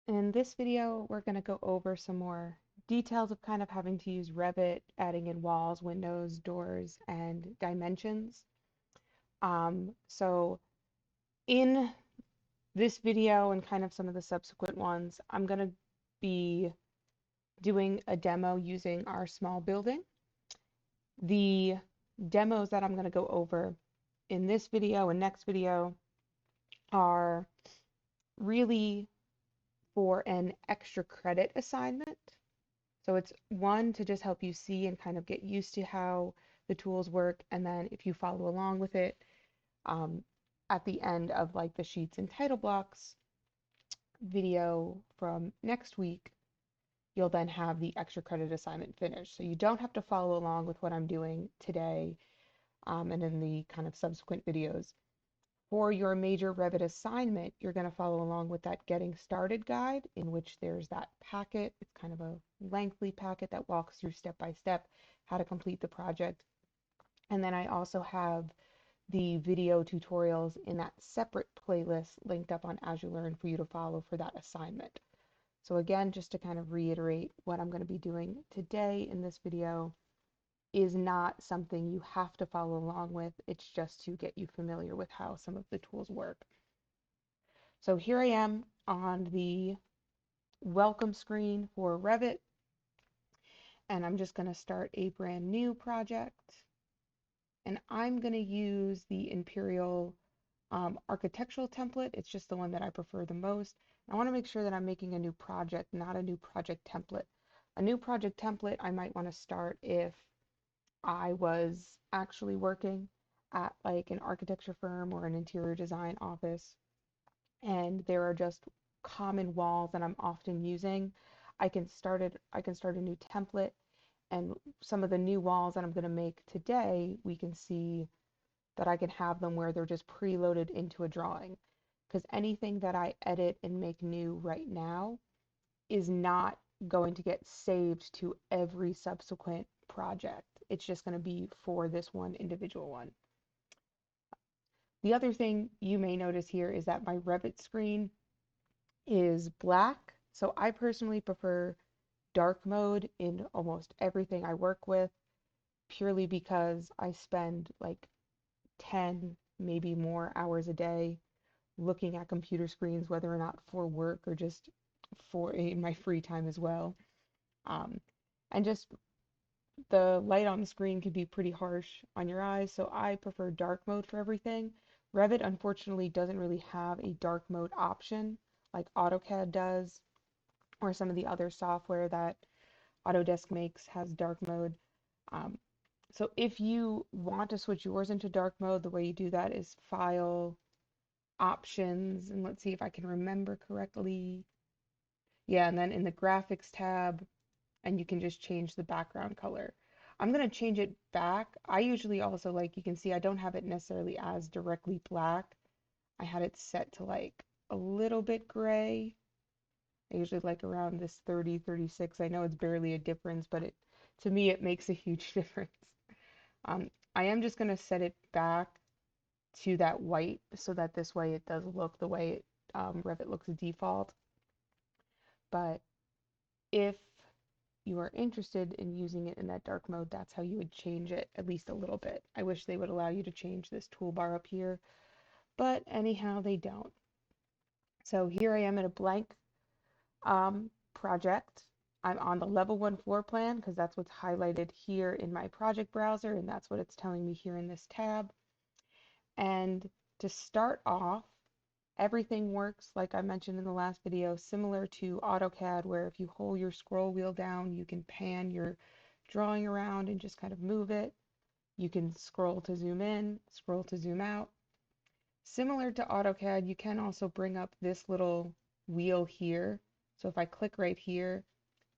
In this video, we're going to go over some more details of kind of having to use Revit, adding in walls, windows, doors, and dimensions. So in this video and kind of some of the subsequent ones, I'm going to be doing a demo using our small building. The demos that I'm going to go over in this video and next video are really for an extra credit assignment. So it's one to just help you see and kind of get used to how the tools work. And then if you follow along with it, um, at the end of like the sheets and title blocks video from next week, you'll then have the extra credit assignment finished. So you don't have to follow along with what I'm doing today and in the kind of subsequent videos. For your major Revit assignment, you're going to follow along with that Getting Started guide, in which there's that packet. It's kind of a lengthy packet that walks through step by step how to complete the project. And then I also have the video tutorials in that separate playlist linked up on As You Learn for you to follow for that assignment. So again, just to kind of reiterate, what I'm going to be doing today in this video is not something you have to follow along with. It's just to get you familiar with how some of the tools work. So here I am on the welcome screen for Revit, and I'm just going to start a brand new project. And I'm going to use the Imperial architectural template. It's just the one that I prefer the most. I want to make sure that I'm making a new project, not a new project template. A new project template I might want to start if I was actually working at like an architecture firm or an interior design office, and there are just common walls that I'm often using. I can start a new template, and some of the new walls that I'm going to make today, we can see that I can have them where they're just preloaded into a drawing. Because anything that I edit and make new right now is not going to get saved to every subsequent project. It's just going to be for this one individual one. The other thing you may notice here is that my Revit screen is black. So I personally prefer dark mode in almost everything I work with, purely because I spend like 10, maybe more hours a day looking at computer screens, whether or not for work or just for my free time as well. Um, and just the light on the screen can be pretty harsh on your eyes, so I prefer dark mode for everything. Revit unfortunately doesn't really have a dark mode option like AutoCAD does, or some of the other software that Autodesk makes has dark mode. Um, so if you want to switch yours into dark mode, the way you do that is File, Options, and let's see if I can remember correctly. Yeah, and then in the Graphics tab, and you can just change the background color. I'm going to change it back. I usually also, like you can see, I don't have it necessarily as directly black. I had it set to like a little bit gray. I usually like around this 30, 36. I know it's barely a difference, but to me it makes a huge difference. I am just going to set it back to that white so that this way it does look the way Revit looks default. But if you are interested in using it in that dark mode, that's how you would change it at least a little bit. I wish they would allow you to change this toolbar up here, but anyhow, they don't. So here I am in a blank project. I'm on the level 1 floor plan because that's what's highlighted here in my project browser, and that's what it's telling me here in this tab. And to start off, everything works, like I mentioned in the last video, similar to AutoCAD, where if you hold your scroll wheel down, you can pan your drawing around and just kind of move it. You can scroll to zoom in, scroll to zoom out. Similar to AutoCAD, you can also bring up this little wheel here. So if I click right here,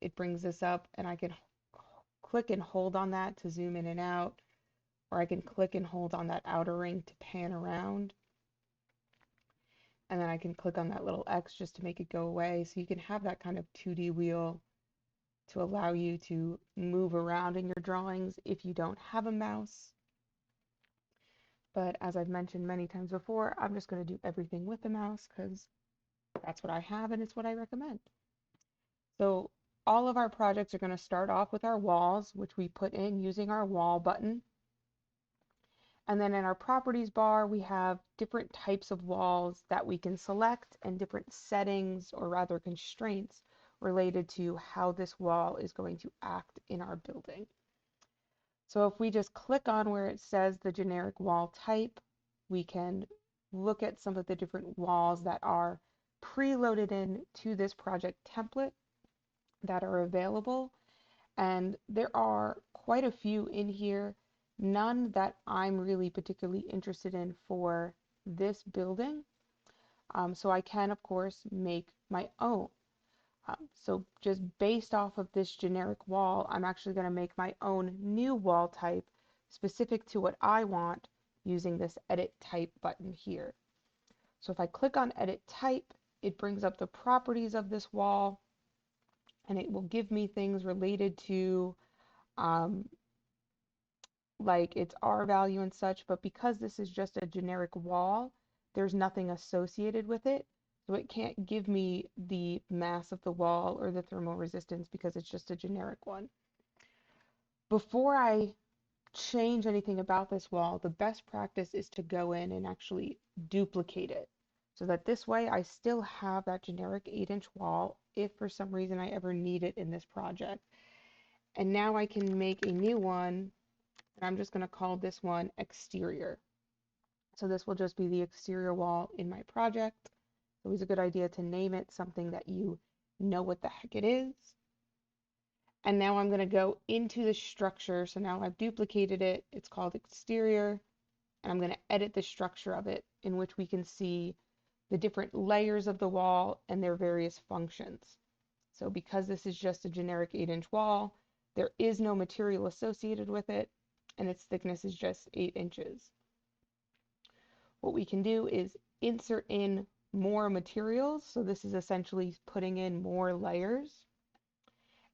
it brings this up, and I can click and hold on that to zoom in and out, or I can click and hold on that outer ring to pan around. And then I can click on that little X just to make it go away. So you can have that kind of 2D wheel to allow you to move around in your drawings if you don't have a mouse. But as I've mentioned many times before, I'm just going to do everything with the mouse because That's what I have and it's what I recommend. So all of our projects are going to start off with our walls, which we put in using our wall button. And then in our properties bar, we have different types of walls that we can select and different settings, or rather constraints, related to how this wall is going to act in our building. So if we just click on where it says the generic wall type, we can look at some of the different walls that are preloaded in to this project template that are available. And there are quite a few in here, none that I'm really particularly interested in for this building. So I can, of course, make my own. So just based off of this generic wall, I'm actually going to make my own new wall type specific to what I want using this edit type button here. So if I click on edit type, it brings up the properties of this wall and it will give me things related to um, like its R value and such, but because this is just a generic wall, there's nothing associated with it. So it can't give me the mass of the wall or the thermal resistance because it's just a generic one. Before I change anything about this wall, the best practice is to go in and actually duplicate it so that this way I still have that generic 8-inch wall if for some reason I ever need it in this project. And now I can make a new one, and I'm just going to call this one exterior. So this will just be the exterior wall in my project. It's always a good idea to name it something that you know what the heck it is. And now I'm going to go into the structure. So now I've duplicated it. It's called exterior. And I'm going to edit the structure of it, in which we can see the different layers of the wall and their various functions. So because this is just a generic 8-inch wall, there is no material associated with it, and its thickness is just 8 inches. What we can do is insert in more materials. So this is essentially putting in more layers,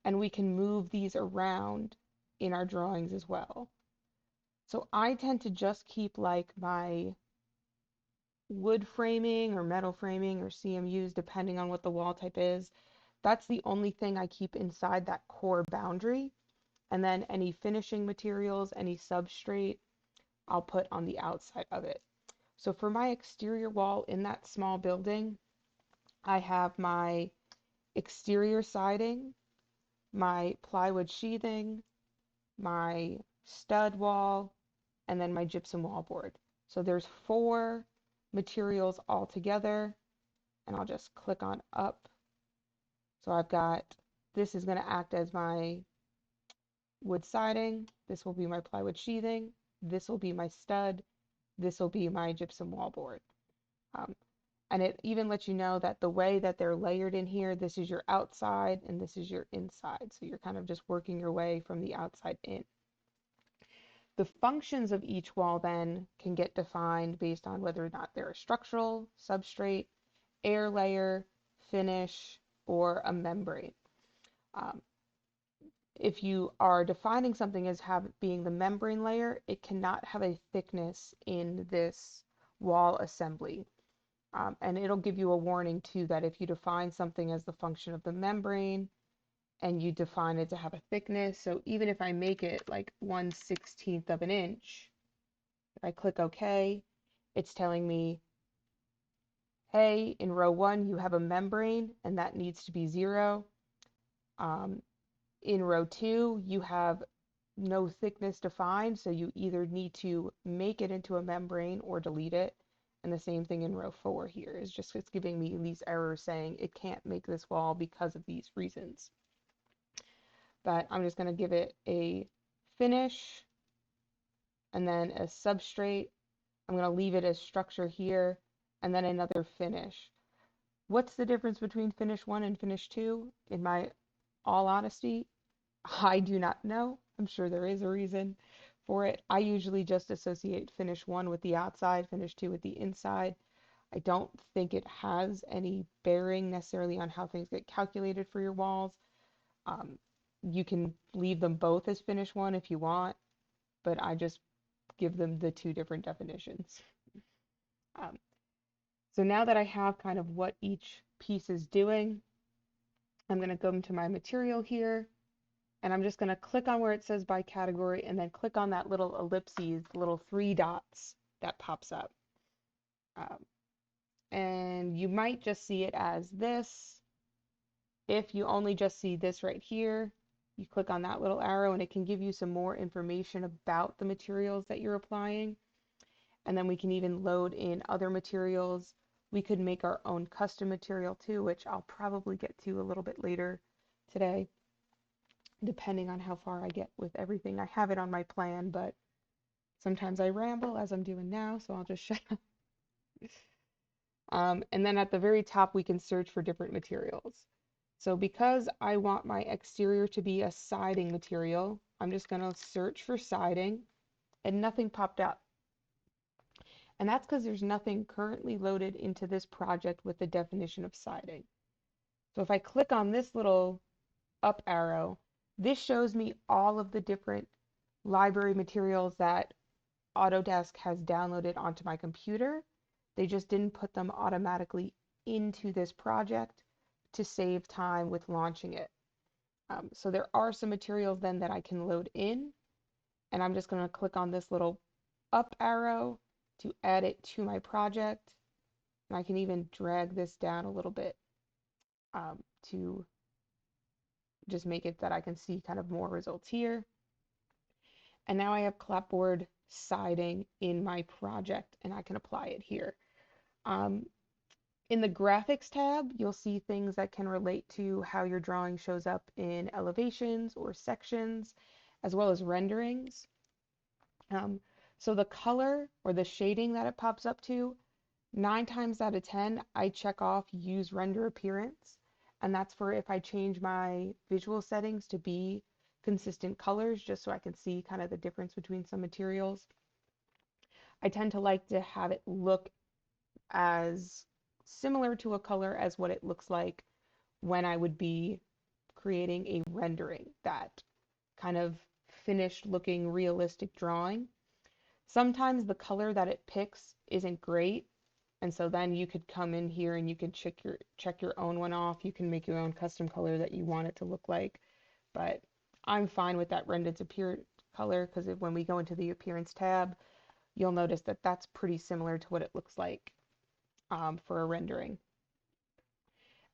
and we can move these around in our drawings as well. So I tend to just keep like my wood framing or metal framing or CMUs, depending on what the wall type is. That's the only thing I keep inside that core boundary. And then any finishing materials, any substrate, I'll put on the outside of it. So for my exterior wall in that small building, I have my exterior siding, my plywood sheathing, my stud wall, and then my gypsum wallboard. So there's 4 materials all together, and I'll just click on up. So I've got, this is going to act as my wood siding, this will be my plywood sheathing, this will be my stud, this will be my gypsum wallboard. Um, and it even lets you know that the way that they're layered in here, this is your outside and this is your inside. So you're kind of just working your way from the outside in. The functions of each wall then can get defined based on whether or not they're a structural, substrate, air layer, finish, or a membrane. Um, if you are defining something as being the membrane layer, it cannot have a thickness in this wall assembly. And it'll give you a warning too that if you define something as the function of the membrane and you define it to have a thickness, so even if I make it like 1/16 of an inch, if I click OK, it's telling me, hey, in row 1 you have a membrane and that needs to be 0. In row 2 you have no thickness defined, so you either need to make it into a membrane or delete it. And the same thing in row 4 here is just, it's giving me these errors saying it can't make this wall because of these reasons. But I'm just going to give it a finish and then a substrate. I'm going to leave it as structure here and then another finish. What's the difference between finish 1 and finish 2? In my all honesty, I do not know. I'm sure there is a reason for it. I usually just associate finish 1 with the outside, finish 2 with the inside. I don't think it has any bearing necessarily on how things get calculated for your walls. You can leave them both as finish 1 if you want, but I just give them the 2 different definitions. So now that I have kind of what each piece is doing. I'm going to go into my material here, and I'm just going to click on where it says by category and then click on that little ellipses, the little 3 dots that pops up. And you might just see it as this. If you only just see this right here, you click on that little arrow and it can give you some more information about the materials that you're applying. And then we can even load in other materials. We could make our own custom material too, which I'll probably get to a little bit later today, depending on how far I get with everything. I have it on my plan, but sometimes I ramble as I'm doing now, so I'll just shut up. And then at the very top, we can search for different materials. So because I want my exterior to be a siding material, I'm just going to search for siding, and nothing popped up. And that's because there's nothing currently loaded into this project with the definition of siding. So if I click on this little up arrow, this shows me all of the different library materials that Autodesk has downloaded onto my computer. They just didn't put them automatically into this project to save time with launching it. So there are some materials then that I can load in, and I'm just going to click on this little up arrow to add it to my project. And I can even drag this down a little bit to just make it that I can see kind of more results here. And now I have clapboard siding in my project, and I can apply it here. In the graphics tab, you'll see things that can relate to how your drawing shows up in elevations or sections, as well as renderings. So the color or the shading that it pops up to, 9 times out of 10, I check off use render appearance. And that's for if I change my visual settings to be consistent colors, just so I can see kind of the difference between some materials. I tend to like to have it look as similar to a color as what it looks like when I would be creating a rendering, that kind of finished looking realistic drawing. Sometimes the color that it picks isn't great, and so then you could come in here and you can check your own one off. You can make your own custom color that you want it to look like, but I'm fine with that rendered appearance color, because when we go into the appearance tab, you'll notice that that's pretty similar to what it looks like for a rendering.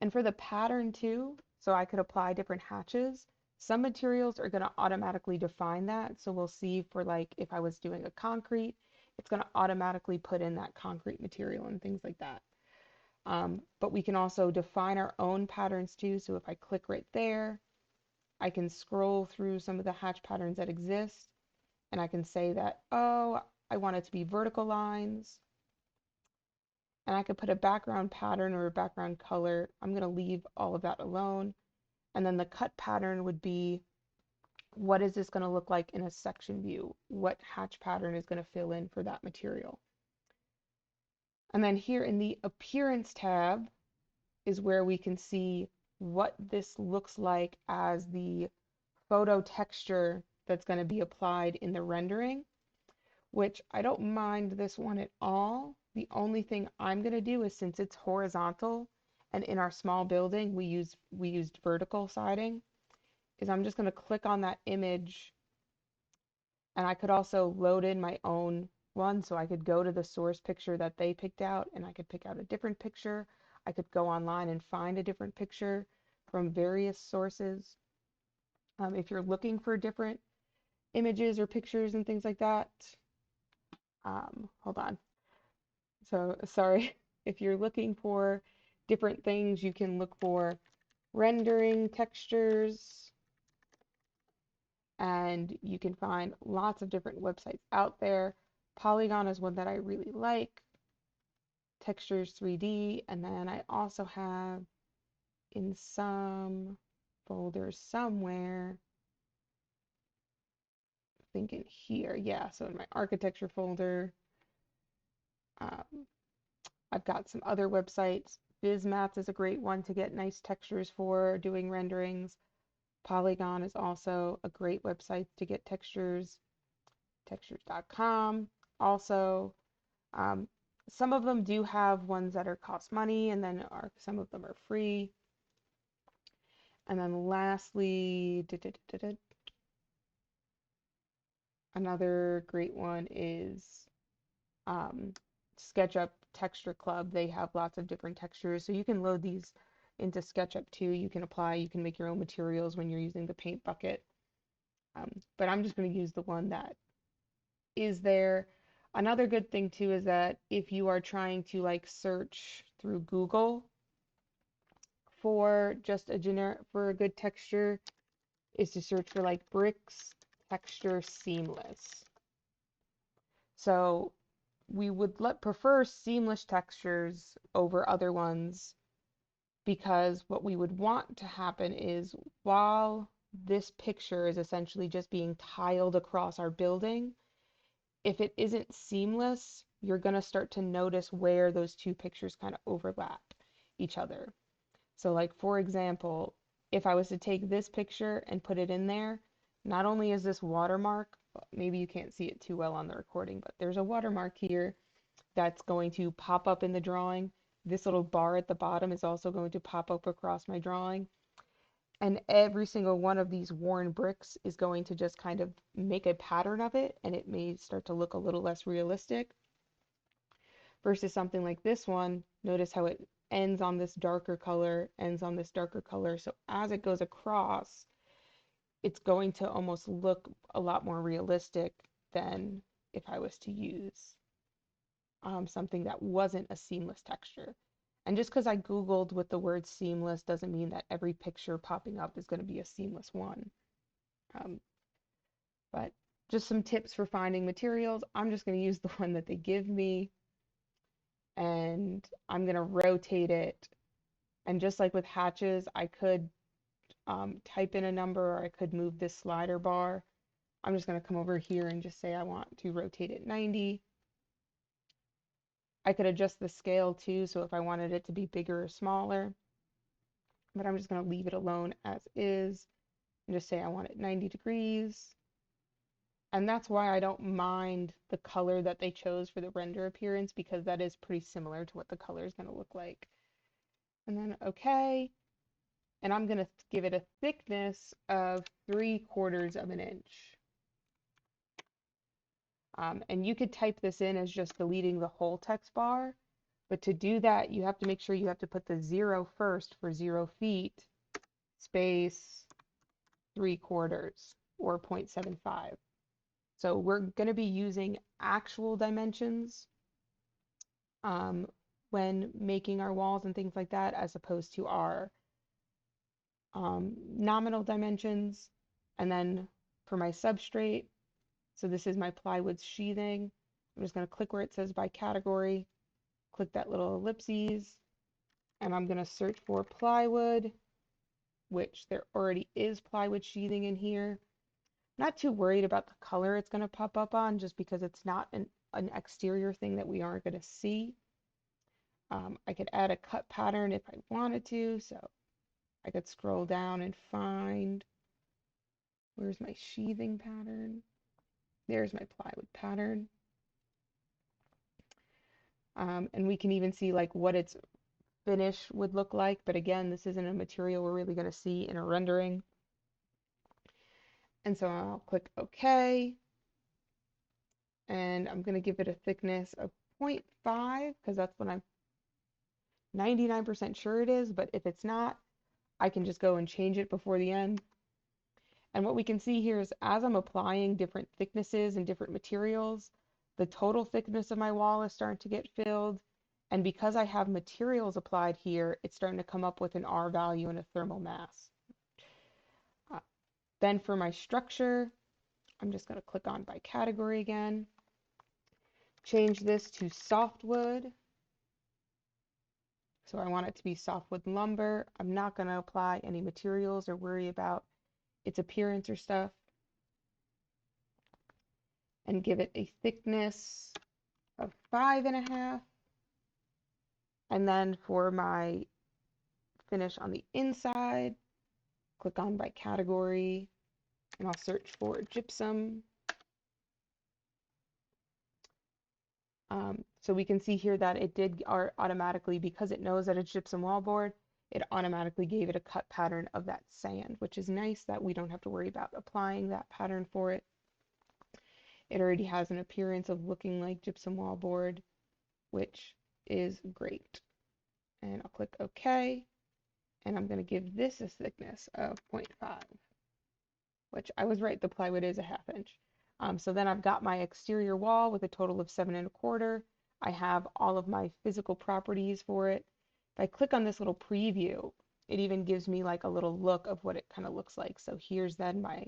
And for the pattern too, so I could apply different hatches. Some materials are going to automatically define that. So we'll see for like if I was doing a concrete, it's going to automatically put in that concrete material and things like that. But we can also define our own patterns too. So if I click right there, I can scroll through some of the hatch patterns that exist, and I can say that, oh, I want it to be vertical lines. And I could put a background pattern or a background color. I'm going to leave all of that alone. And then the cut pattern would be, what is this going to look like in a section view? What hatch pattern is going to fill in for that material? And then here in the appearance tab is where we can see what this looks like as the photo texture that's going to be applied in the rendering, which I don't mind this one at all. The only thing I'm going to do is, since it's horizontal and in our small building we used vertical siding, is I'm just going to click on that image, and I could also load in my own one. So I could go to the source picture that they picked out, and I could pick out a different picture. I could go online and find a different picture from various sources. If you're looking for different images or pictures and things like that, hold on. So sorry, if you're looking for different things, you can look for rendering textures, and you can find lots of different websites out there. Polygon is one that I really like. Textures 3D, and then I also have in some folders somewhere, thinking here, yeah, so in my architecture folder, I've got some other websites. BizMats is a great one to get nice textures for doing renderings. Polygon is also a great website to get textures. Textures.com also. Some of them do have ones that are cost money, and then some of them are free. And then lastly, another great one is SketchUp Texture Club. They have lots of different textures, so you can load these into SketchUp too. You can apply, you can make your own materials when you're using the paint bucket. But I'm just going to use the one that is there. Another good thing too is that if you are trying to like search through Google for just a for a good texture, is to search for like bricks texture seamless. So we would prefer seamless textures over other ones, because what we would want to happen is while this picture is essentially just being tiled across our building, if it isn't seamless, you're going to start to notice where those two pictures kind of overlap each other. So like for example, if I was to take this picture and put it in there, not only is this watermark, maybe you can't see it too well on the recording, but there's a watermark here that's going to pop up in the drawing. This little bar at the bottom is also going to pop up across my drawing. And every single one of these worn bricks is going to just kind of make a pattern of it, and it may start to look a little less realistic. Versus something like this one, notice how it ends on this darker color, ends on this darker color. So as it goes across, it's going to almost look a lot more realistic than if I was to use something that wasn't a seamless texture. And just because I Googled with the word seamless doesn't mean that every picture popping up is going to be a seamless one. But just some tips for finding materials. I'm just going to use the one that they give me, and I'm going to rotate it. And just like with hatches, I could type in a number, or I could move this slider bar. I'm just going to come over here and just say I want to rotate it 90. I could adjust the scale too, so if I wanted it to be bigger or smaller, but I'm just going to leave it alone as is and just say I want it 90 degrees. And that's why I don't mind the color that they chose for the render appearance, because that is pretty similar to what the color is going to look like. And then okay, and I'm going to give it a thickness of 3/4 of an inch. And you could type this in as just deleting the whole text bar, but to do that, you have to make sure you have to put the 0 first for 0 feet, space 3/4 or 0.75. So we're going to be using actual dimensions when making our walls and things like that, as opposed to our nominal dimensions. And then for my substrate, so this is my plywood sheathing. I'm just going to click where it says by category, click that little ellipses, and I'm going to search for plywood, which there already is plywood sheathing in here. Not too worried about the color it's going to pop up on, just because it's not an exterior thing that we aren't going to see. I could add a cut pattern if I wanted to, so I could scroll down and find, where's my sheathing pattern? There's my plywood pattern. And we can even see like what its finish would look like, but again, this isn't a material we're really going to see in a rendering. And so I'll click OK, and I'm going to give it a thickness of 0.5, because that's what I'm 99% sure it is, but if it's not, I can just go and change it before the end. And what we can see here is as I'm applying different thicknesses and different materials, the total thickness of my wall is starting to get filled. And because I have materials applied here, it's starting to come up with an R value and a thermal mass. Then for my structure, I'm just going to click on by category again. Change this to softwood. So I want it to be softwood lumber. I'm not going to apply any materials or worry about its appearance or stuff. And give it a thickness of 5.5. And then for my finish on the inside, click on by category, and I'll search for gypsum. So we can see here that it did automatically, because it knows that it's gypsum wallboard, it automatically gave it a cut pattern of that sand, which is nice that we don't have to worry about applying that pattern for it. It already has an appearance of looking like gypsum wallboard, which is great. And I'll click OK, and I'm going to give this a thickness of 0.5, which I was right, the plywood is a 1/2 inch. So then I've got my exterior wall with a total of 7 1/4. I have all of my physical properties for it. If I click on this little preview, it even gives me like a little look of what it kind of looks like. So here's then my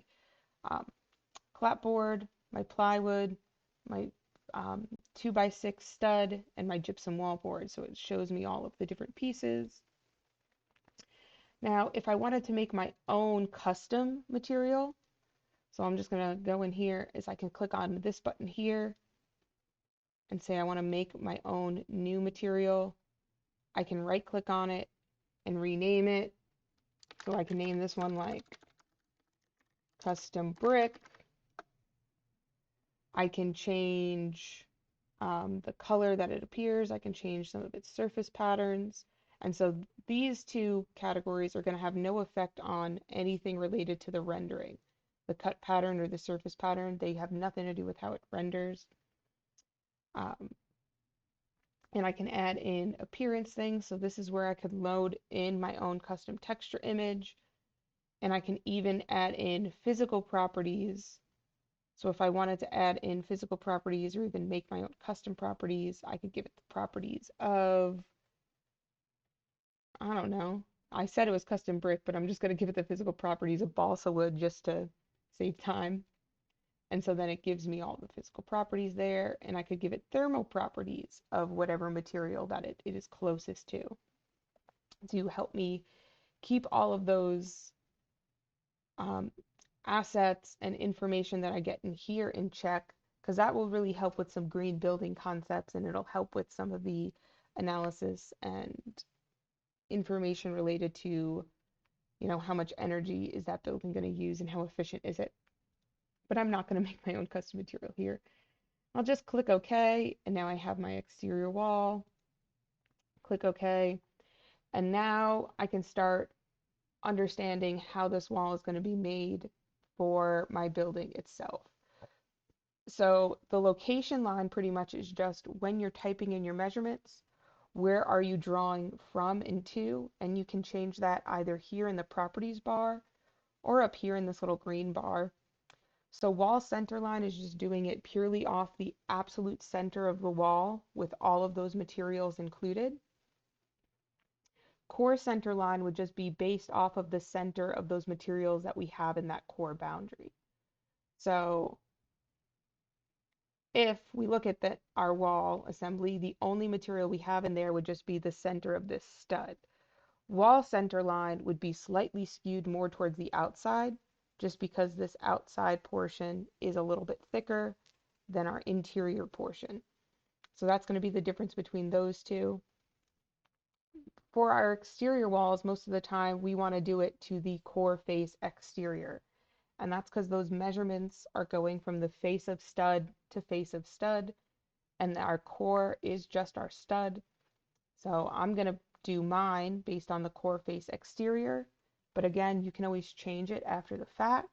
um, clapboard, my plywood, my 2x6 stud, and my gypsum wallboard. So it shows me all of the different pieces. Now, if I wanted to make my own custom material, so I'm just going to go in here, I can click on this button here and say I want to make my own new material. I can right click on it and rename it. So I can name this one like custom brick. I can change the color that it appears. I can change some of its surface patterns. And so these two categories are going to have no effect on anything related to the rendering. The cut pattern or the surface pattern, they have nothing to do with how it renders. And I can add in appearance things. So this is where I could load in my own custom texture image. And I can even add in physical properties. So if I wanted to add in physical properties or even make my own custom properties, I could give it the properties of, I don't know. I said it was custom brick, but I'm just going to give it the physical properties of balsa wood just to save time. And so then it gives me all the physical properties there, and I could give it thermal properties of whatever material that it is closest to help me keep all of those assets and information that I get in here in check, because that will really help with some green building concepts, and it'll help with some of the analysis and information related to, how much energy is that building going to use and how efficient is it. But I'm not going to make my own custom material here. I'll just click OK, and now I have my exterior wall. Click OK, and now I can start understanding how this wall is going to be made for my building itself. So the location line pretty much is just when you're typing in your measurements, where are you drawing from and to, and you can change that either here in the properties bar or up here in this little green bar. So wall center line is just doing it purely off the absolute center of the wall with all of those materials included. Core center line would just be based off of the center of those materials that we have in that core boundary. So if we look at our wall assembly, the only material we have in there would just be the center of this stud. Wall center line would be slightly skewed more towards the outside, just because this outside portion is a little bit thicker than our interior portion. So that's going to be the difference between those two. For our exterior walls, most of the time we want to do it to the core face exterior. And that's because those measurements are going from the face of stud to face of stud, and our core is just our stud. So I'm going to do mine based on the core face exterior, but again, you can always change it after the fact.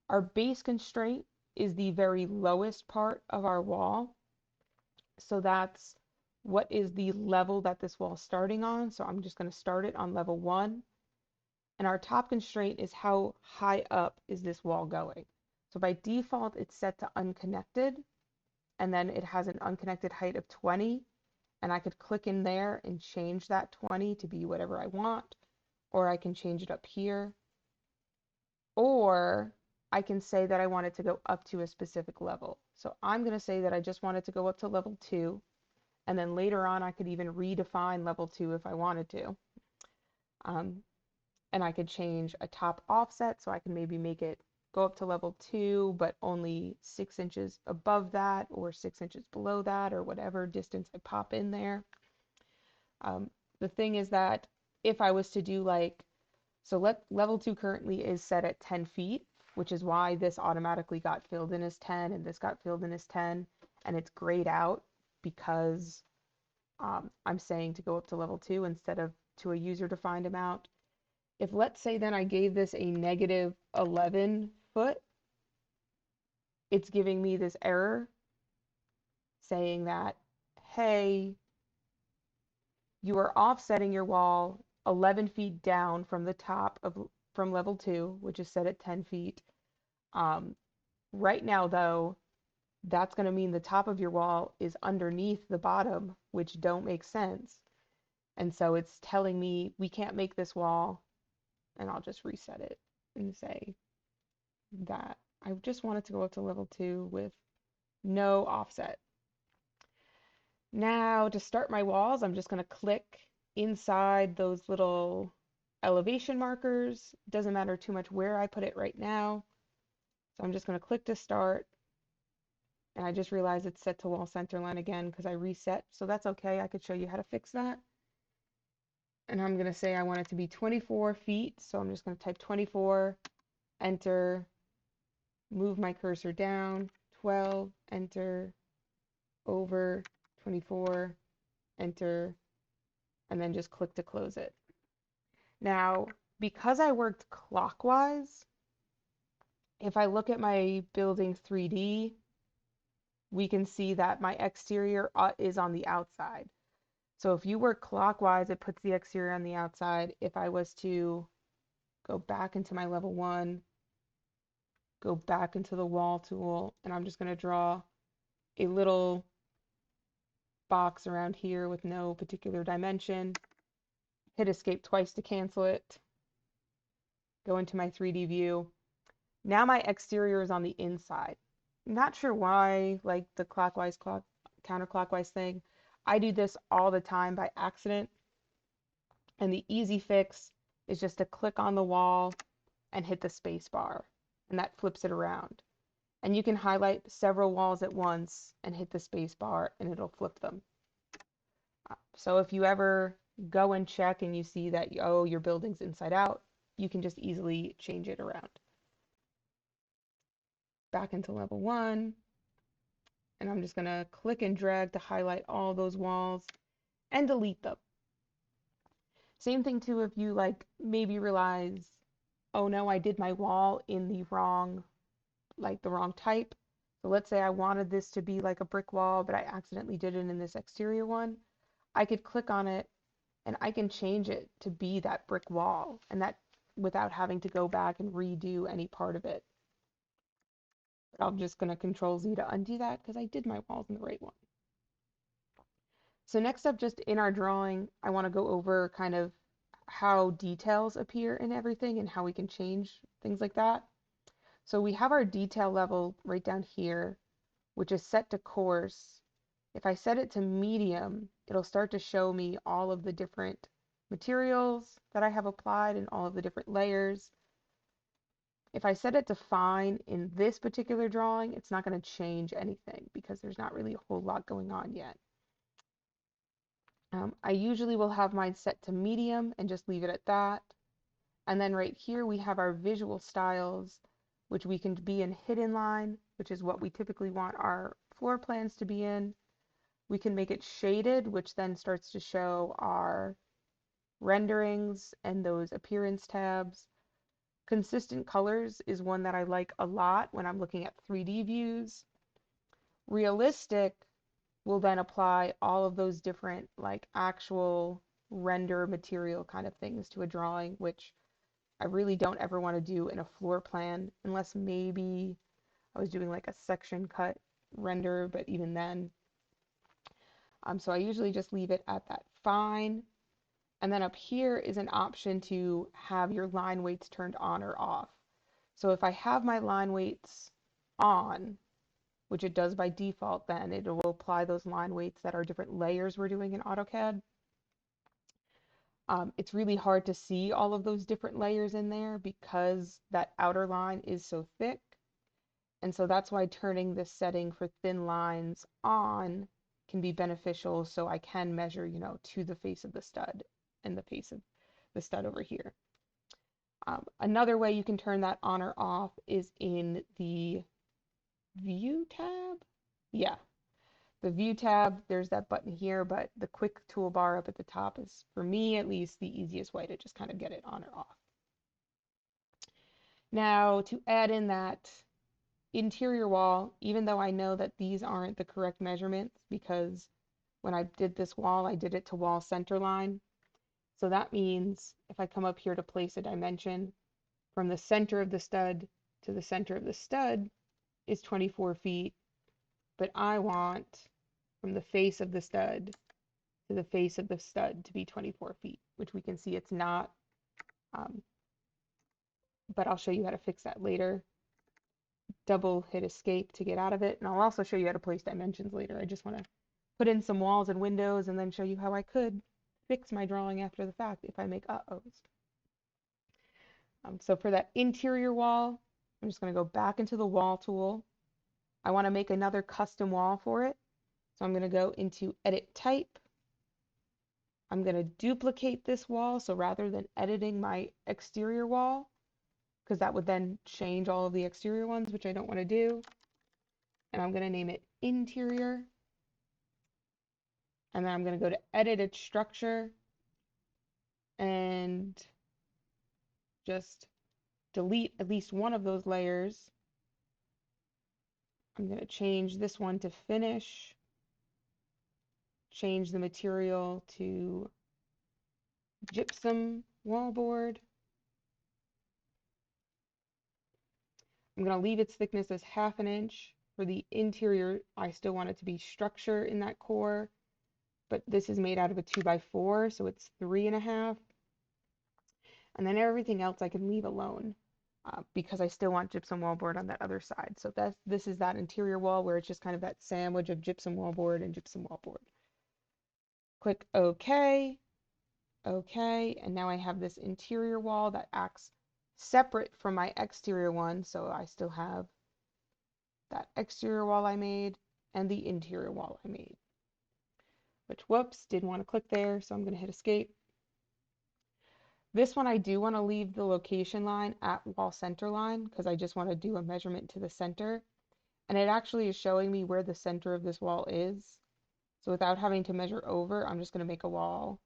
Our base constraint is the very lowest part of our wall. So that's what is the level that this wall is starting on. So I'm just going to start it on level 1. And our top constraint is how high up is this wall going. So by default, it's set to unconnected, and then it has an unconnected height of 20. And I could click in there and change that 20 to be whatever I want, or I can change it up here. Or I can say that I want it to go up to a specific level. So I'm going to say that I just want it to go up to level 2, and then later on I could even redefine level 2 if I wanted to. And I could change a top offset, so I can maybe make it go up to level 2, but only 6 inches above that, or 6 inches below that, or whatever distance I pop in there. The thing is that if I was to do level 2 currently is set at 10 feet, which is why this automatically got filled in as 10 and this got filled in as 10. and it's grayed out because I'm saying to go up to level 2 instead of to a user-defined amount. If let's say then I gave this a negative 11 foot, it's giving me this error saying that, hey, you are offsetting your wall 11 feet down from the top of from level 2, which is set at 10 feet. Um, right now, though, that's going to mean the top of your wall is underneath the bottom, which don't make sense. And so it's telling me we can't make this wall, and I'll just reset it and say that I just want it to go up to level 2 with no offset. Now to start my walls, I'm just going to click inside those little elevation markers. Doesn't matter too much where I put it right now. So I'm just going to click to start. And I just realized it's set to wall center line again because I reset. So that's okay. I could show you how to fix that. And I'm going to say I want it to be 24 feet. So I'm just going to type 24, enter, move my cursor down, 12, enter, over, 24, enter, and then just click to close it. Now, because I worked clockwise, if I look at my building 3D, we can see that my exterior is on the outside. So if you work clockwise, it puts the exterior on the outside. If I was to go back into my level 1, go back into the wall tool, and I'm just going to draw a little box around here with no particular dimension. Hit escape twice to cancel it. Go into my 3D view. Now my exterior is on the inside. Not sure why, like the counterclockwise thing. I do this all the time by accident. And the easy fix is just to click on the wall and hit the space bar. And that flips it around. And you can highlight several walls at once and hit the space bar and it'll flip them. So if you ever go and check and you see that, oh, your building's inside out, you can just easily change it around. Back into level 1, and I'm just going to click and drag to highlight all those walls and delete them. Same thing too if you like maybe realize, oh no, I did my wall in the wrong type. So let's say I wanted this to be like a brick wall, but I accidentally did it in this exterior one. I could click on it and I can change it to be that brick wall, and that without having to go back and redo any part of it. But I'm just going to Control Z to undo that because I did my walls in the right one. So next up, just in our drawing, I want to go over kind of how details appear in everything and how we can change things like that. So we have our detail level right down here, which is set to coarse. If I set it to medium, it'll start to show me all of the different materials that I have applied and all of the different layers. If I set it to fine in this particular drawing, it's not going to change anything because there's not really a whole lot going on yet. I usually will have mine set to medium and just leave it at that. And then right here we have our visual styles, which we can be in hidden line, which is what we typically want our floor plans to be in. We can make it shaded, which then starts to show our renderings and those appearance tabs. Consistent colors is one that I like a lot when I'm looking at 3D views. Realistic will then apply all of those different like actual render material kind of things to a drawing, which I really don't ever want to do in a floor plan unless maybe I was doing like a section cut render, but even then. So I usually just leave it at that fine. And then up here is an option to have your line weights turned on or off. So if I have my line weights on, which it does by default, then it will apply those line weights that are different layers we're doing in AutoCAD. It's really hard to see all of those different layers in there because that outer line is so thick. And so that's why turning this setting for thin lines on can be beneficial, so I can measure, you know, to the face of the stud and the face of the stud over here. Another way you can turn that on or off is in the View tab. Yeah. The view tab, there's that button here, but the quick toolbar up at the top is, for me at least, the easiest way to just kind of get it on or off. Now, to add in that interior wall, even though I know that these aren't the correct measurements because when I did this wall, I did it to wall center line. So that means if I come up here to place a dimension, from the center of the stud to the center of the stud is 24 feet, but I want from the face of the stud to the face of the stud to be 24 feet, which we can see it's not, but I'll show you how to fix that later. Double hit escape to get out of it, and I'll also show you how to place dimensions later. I just want to put in some walls and windows and then show you how I could fix my drawing after the fact if I make uh-ohs. So for that interior wall, I'm just going to go back into the wall tool. I want to make another custom wall for it. So I'm going to go into edit type. I'm going to duplicate this wall. So rather than editing my exterior wall, because that would then change all of the exterior ones, which I don't want to do. And I'm going to name it interior. And then I'm going to go to edit its structure and just delete at least one of those layers. I'm going to change this one to finish, change the material to gypsum wallboard. I'm going to leave its thickness as 1/2 inch. For the interior, I still want it to be structure in that core, but this is made out of a 2x4, so it's 3.5. And then everything else I can leave alone because I still want gypsum wallboard on that other side. So this is that interior wall where it's just kind of that sandwich of gypsum wallboard and gypsum wallboard. Click OK. OK, and now I have this interior wall that acts separate from my exterior one, so I still have that exterior wall I made and the interior wall I made. Which, whoops, didn't want to click there, so I'm going to hit escape. This one I do want to leave the location line at wall center line because I just want to do a measurement to the center. And it actually is showing me where the center of this wall is. So without having to measure over, I'm just going to make a wall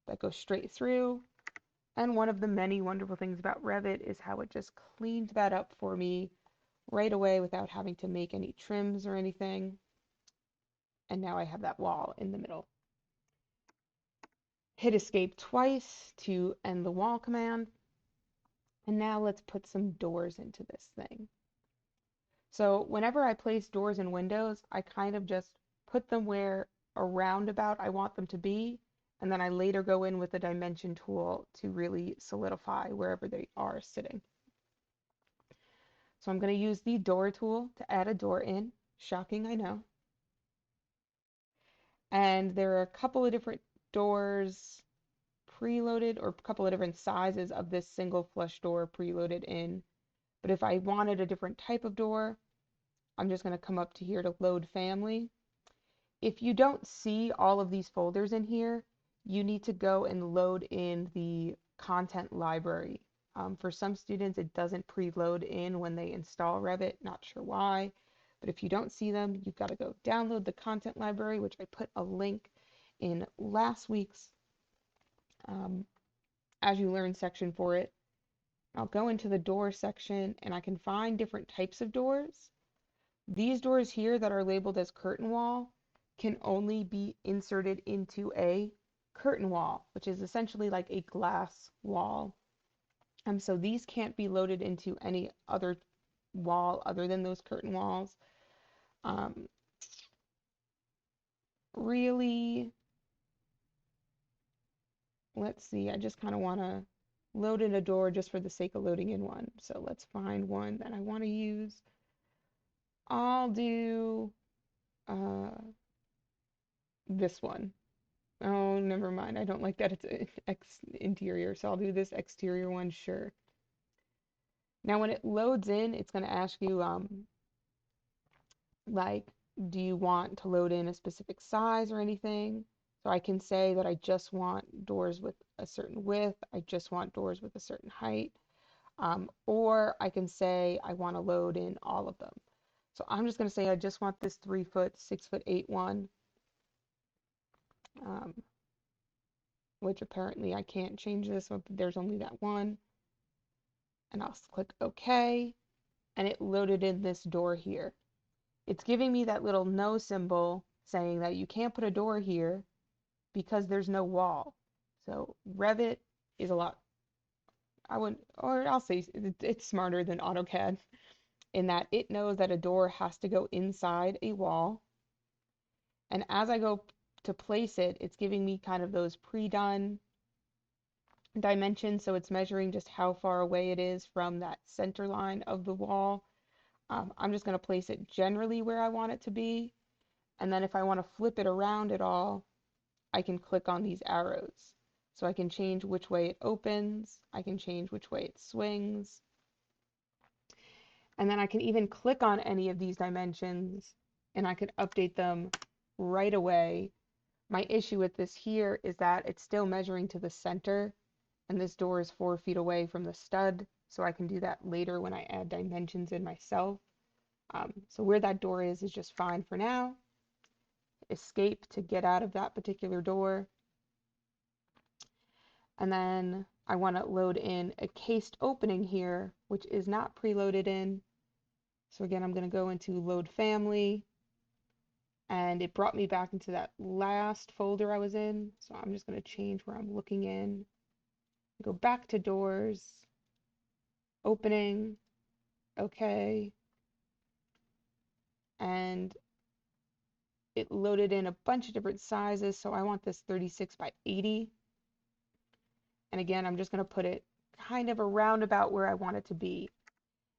that goes straight through. And one of the many wonderful things about Revit is how it just cleaned that up for me right away without having to make any trims or anything. And now I have that wall in the middle. Hit escape twice to end the wall command. And now let's put some doors into this thing. So whenever I place doors and windows, I kind of just put them where around about I want them to be, and then I later go in with the dimension tool to really solidify wherever they are sitting. So I'm going to use the door tool to add a door in. Shocking, I know. And there are a couple of different doors preloaded, or a couple of different sizes of this single flush door preloaded in. But if I wanted a different type of door, I'm just going to come up to here to load family. If you don't see all of these folders in here, you need to go and load in the content library. For some students, it doesn't preload in when they install Revit, not sure why. But if you don't see them, you've got to go download the content library, which I put a link in last week's As You Learn section for it. I'll go into the door section and I can find different types of doors. These doors here that are labeled as curtain wall can only be inserted into a curtain wall, which is essentially like a glass wall. So these can't be loaded into any other wall other than those curtain walls. Really, let's see, I just kind of want to load in a door just for the sake of loading in one. So let's find one that I want to use. I'll do this one. Oh, never mind. I don't like that it's interior, so I'll do this exterior one, sure. Now when it loads in, it's going to ask you, like, do you want to load in a specific size or anything? So I can say that I just want doors with a certain width, I just want doors with a certain height, or I can say I want to load in all of them. So I'm just going to say I just want this 3 foot, 6 foot 8 one, um, which apparently I can't change this, so there's only that one. And I'll click OK, and it loaded in this door here. It's giving me that little no symbol saying that you can't put a door here because there's no wall. So Revit is a lot, I wouldn't, or I'll say it's smarter than AutoCAD in that it knows that a door has to go inside a wall. And as I go to place it, it's giving me kind of those pre-done dimensions. So it's measuring just how far away it is from that center line of the wall. I'm just going to place it generally where I want it to be. And then if I want to flip it around at all, I can click on these arrows. So I can change which way it opens. I can change which way it swings. And then I can even click on any of these dimensions and I can update them right away. My issue with this here is that it's still measuring to the center and this door is 4 feet away from the stud. So I can do that later when I add dimensions in myself. So where that door is just fine for now. Escape to get out of that particular door. And then I want to load in a cased opening here, which is not preloaded in. So again, I'm going to go into load family, and it brought me back into that last folder I was in. So I'm just going to change where I'm looking in. Go back to doors, opening, okay. And it loaded in a bunch of different sizes. So I want this 36 by 80. And again, I'm just going to put it kind of around about where I want it to be.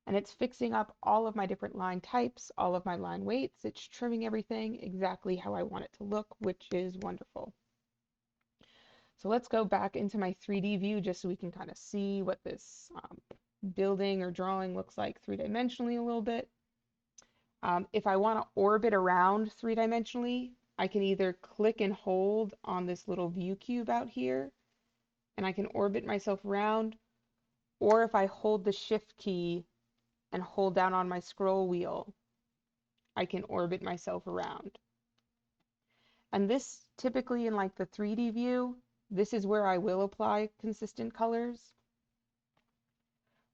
And it's fixing up all of my different line types, all of my line weights. It's trimming everything exactly how I want it to look, which is wonderful. So let's go back into my 3D view just so we can kind of see what this building or drawing looks like three-dimensionally a little bit. If I want to orbit around three-dimensionally, I can either click and hold on this little view cube out here, and I can orbit myself around, or if I hold the shift key and hold down on my scroll wheel, I can orbit myself around. And this typically in like the 3D view, this is where I will apply consistent colors.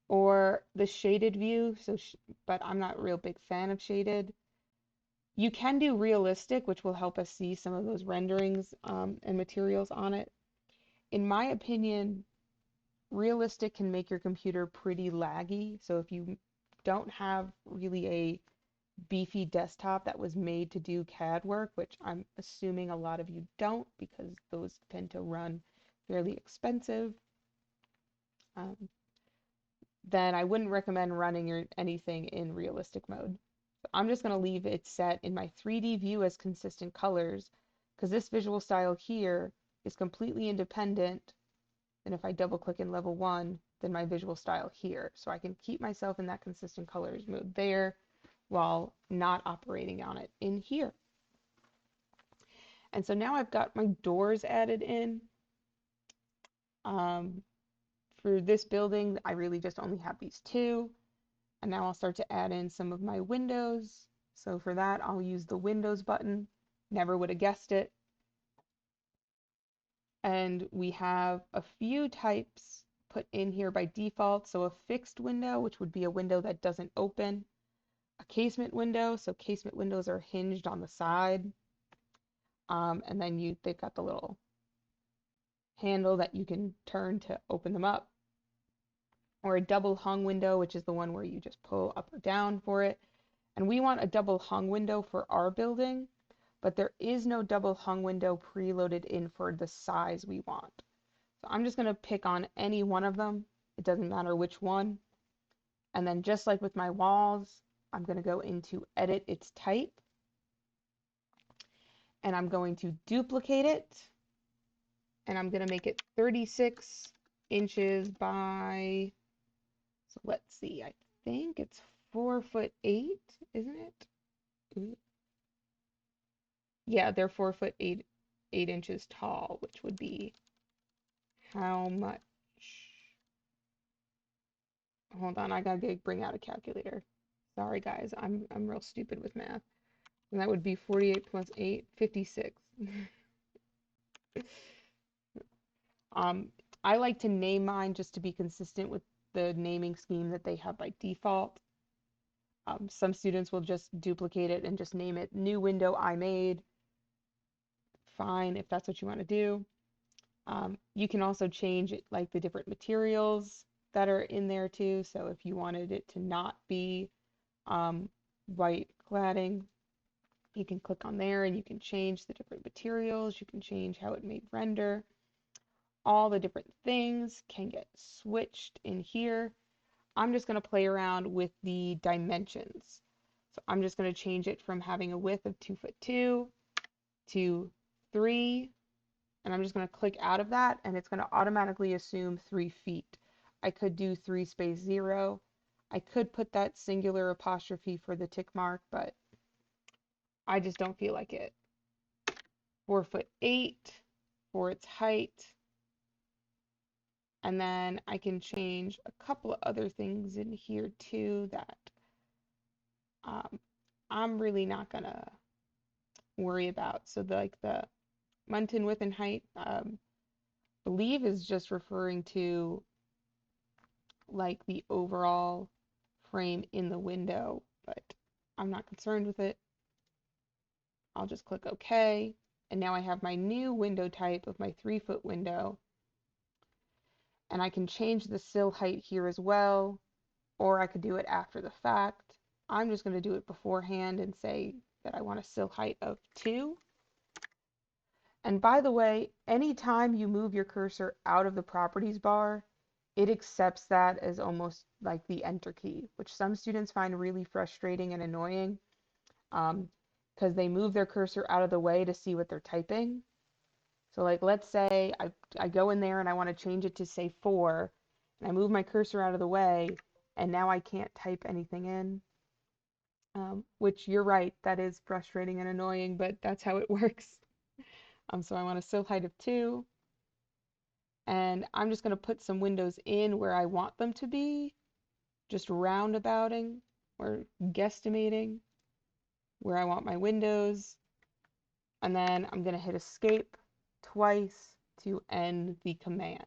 Or the shaded view, but I'm not a real big fan of shaded. You can do realistic, which will help us see some of those renderings and materials on it. In my opinion, realistic can make your computer pretty laggy. So if you don't have really a beefy desktop that was made to do CAD work, which I'm assuming a lot of you don't because those tend to run fairly expensive, then I wouldn't recommend running anything in realistic mode. So I'm just going to leave it set in my 3D view as consistent colors because this visual style here is completely independent. And if I double click in level 1, then my visual style here. So I can keep myself in that consistent colors mode there while not operating on it in here. And so now I've got my doors added in. For this building, I really just only have these two. And now I'll start to add in some of my windows. So for that, I'll use the Windows button. Never would have guessed it. And we have a few types put in here by default. So a fixed window, which would be a window that doesn't open. A casement window, so casement windows are hinged on the side. And then they've got the little handle that you can turn to open them up. Or a double hung window, which is the one where you just pull up or down for it. And we want a double hung window for our building, but there is no double hung window preloaded in for the size we want. So I'm just going to pick on any one of them. It doesn't matter which one. And then just like with my walls, I'm going to go into edit its type. And I'm going to duplicate it. And I'm going to make it 36 inches by, so let's see, I think it's 4'8", isn't it? Ooh. Yeah, they're 4'8" inches tall, which would be how much? Hold on, I gotta bring out a calculator. Sorry guys, I'm real stupid with math. And that would be 48 plus 8, 56. Um, I like to name mine just to be consistent with the naming scheme that they have by default. Some students will just duplicate it and just name it new window I made. Fine, if that's what you want to do. You can also change it, like the different materials that are in there too. So if you wanted it to not be white cladding, you can click on there and you can change the different materials. You can change how it may render. All the different things can get switched in here. I'm just going to play around with the dimensions. So I'm just going to change it from having a width of 2'2" to 3, and I'm just going to click out of that, and it's going to automatically assume 3 feet. I could do 3 space 0. I could put that singular apostrophe for the tick mark, but I just don't feel like it. 4'8" for its height. And then I can change a couple of other things in here too that I'm really not gonna worry about. So like the Muntin width and height, believe is just referring to like the overall frame in the window, but I'm not concerned with it. I'll just click OK. And now I have my new window type of my 3-foot window. And I can change the sill height here as well, or I could do it after the fact. I'm just going to do it beforehand and say that I want a sill height of 2. And by the way, anytime you move your cursor out of the properties bar, it accepts that as almost like the enter key, which some students find really frustrating and annoying because they move their cursor out of the way to see what they're typing. So like let's say I go in there and I want to change it to say 4, and I move my cursor out of the way, and now I can't type anything in. Which you're right, that is frustrating and annoying, but that's how it works. So I want a sill height of 2, and I'm just going to put some windows in where I want them to be, just roundabouting or guesstimating where I want my windows, and then I'm going to hit escape twice to end the command.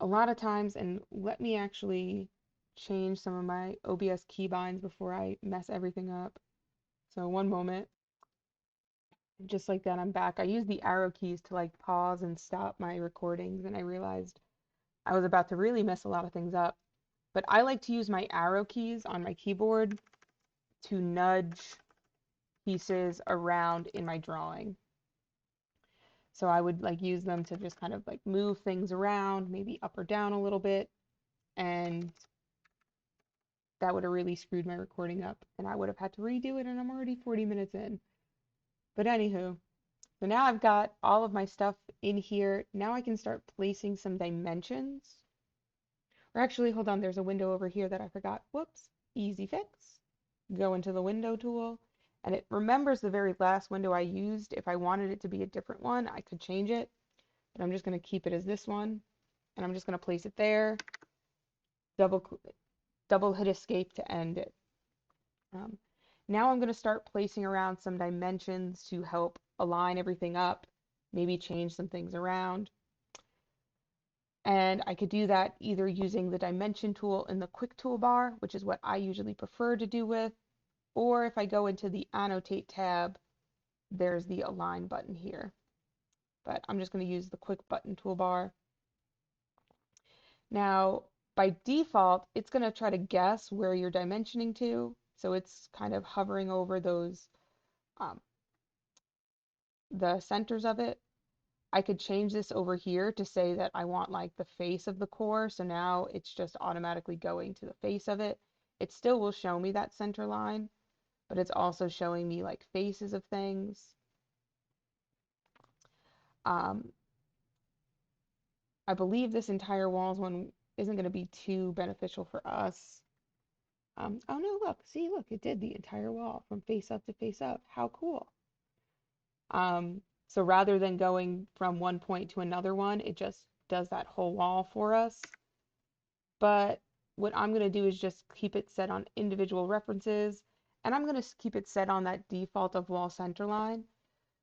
A lot of times, and let me actually change some of my OBS keybinds before I mess everything up. So one moment. Just like that, I'm back. I use the arrow keys to like pause and stop my recordings, and I realized I was about to really mess a lot of things up. But I like to use my arrow keys on my keyboard to nudge pieces around in my drawing. So I would like use them to just kind of like move things around, maybe up or down a little bit, and that would have really screwed my recording up, and I would have had to redo it, and I'm already 40 minutes in. But anywho, so now I've got all of my stuff in here. Now I can start placing some dimensions. Or actually, hold on, there's a window over here that I forgot. Whoops, easy fix. Go into the window tool, and it remembers the very last window I used. If I wanted it to be a different one, I could change it, but I'm just going to keep it as this one, and I'm just going to place it there. Double hit escape to end it. Now I'm going to start placing around some dimensions to help align everything up, maybe change some things around. And I could do that either using the dimension tool in the quick toolbar, which is what I usually prefer to do with, or if I go into the annotate tab, there's the align button here. But I'm just going to use the quick button toolbar. Now, by default, it's going to try to guess where you're dimensioning to. So it's kind of hovering over those, the centers of it. I could change this over here to say that I want like the face of the core. So now it's just automatically going to the face of it. It still will show me that center line, but it's also showing me like faces of things. I believe this entire walls one isn't going to be too beneficial for us. Oh no, look, see, look, it did the entire wall from face up to face up. How cool. So rather than going from one point to another one, it just does that whole wall for us. But what I'm going to do is just keep it set on individual references, and I'm going to keep it set on that default of wall center line,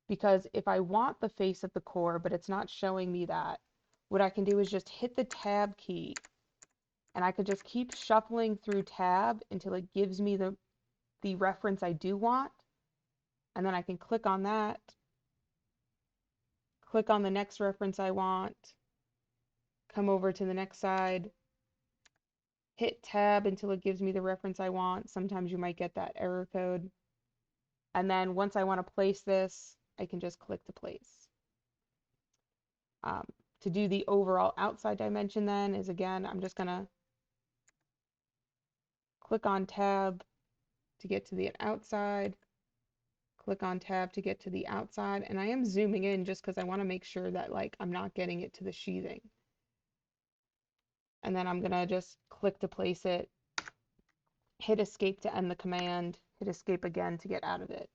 because if I want the face of the core, but it's not showing me that, what I can do is just hit the tab key, and I could just keep shuffling through tab until it gives me the reference I do want, and then I can click on that, click on the next reference I want, come over to the next side, hit tab until it gives me the reference I want. Sometimes you might get that error code. And then once I want to place this, I can just click to place. To do the overall outside dimension then is, again, I'm just going to click on tab to get to the outside, click on tab to get to the outside, and I am zooming in just because I want to make sure that like I'm not getting it to the sheathing. And then I'm going to just click to place it, hit escape to end the command, hit escape again to get out of it.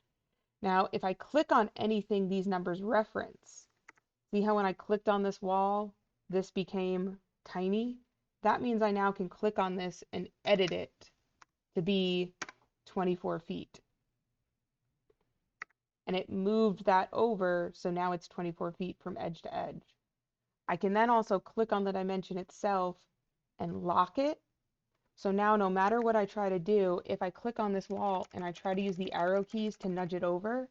Now, if I click on anything these numbers reference, see how when I clicked on this wall, this became tiny? That means I now can click on this and edit it to be 24 feet. And it moved that over, so now it's 24 feet from edge to edge. I can then also click on the dimension itself and lock it. So now no matter what I try to do, if I click on this wall and I try to use the arrow keys to nudge it over,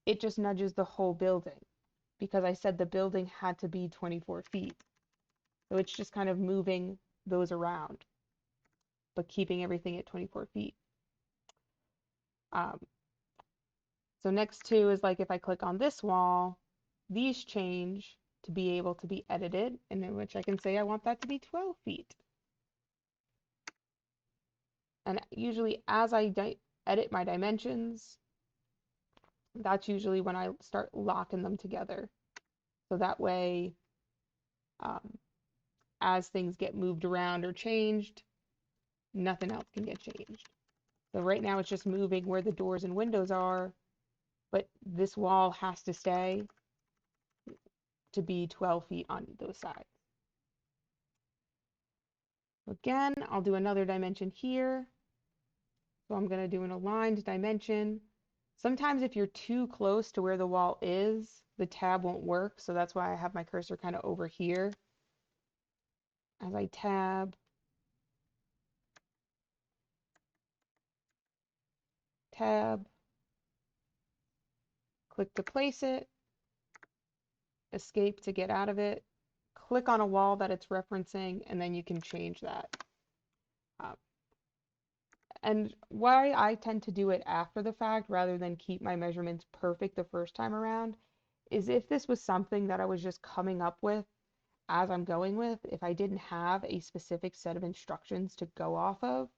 it just nudges the whole building because I said the building had to be 24 feet. So it's just kind of moving those around, but keeping everything at 24 feet. So next to is like if I click on this wall, these change to be able to be edited, and in which I can say I want that to be 12 feet. And usually as I edit my dimensions, that's usually when I start locking them together. So that way, as things get moved around or changed, nothing else can get changed. So right now it's just moving where the doors and windows are, but this wall has to stay to be 12 feet on those sides. Again, I'll do another dimension here. So I'm going to do an aligned dimension. Sometimes if you're too close to where the wall is, the tab won't work. So that's why I have my cursor kind of over here. As I tab, click to place it, escape to get out of it, click on a wall that it's referencing, and then you can change that. And why I tend to do it after the fact rather than keep my measurements perfect the first time around is if this was something that I was just coming up with as I'm going with, if I didn't have a specific set of instructions to go off of,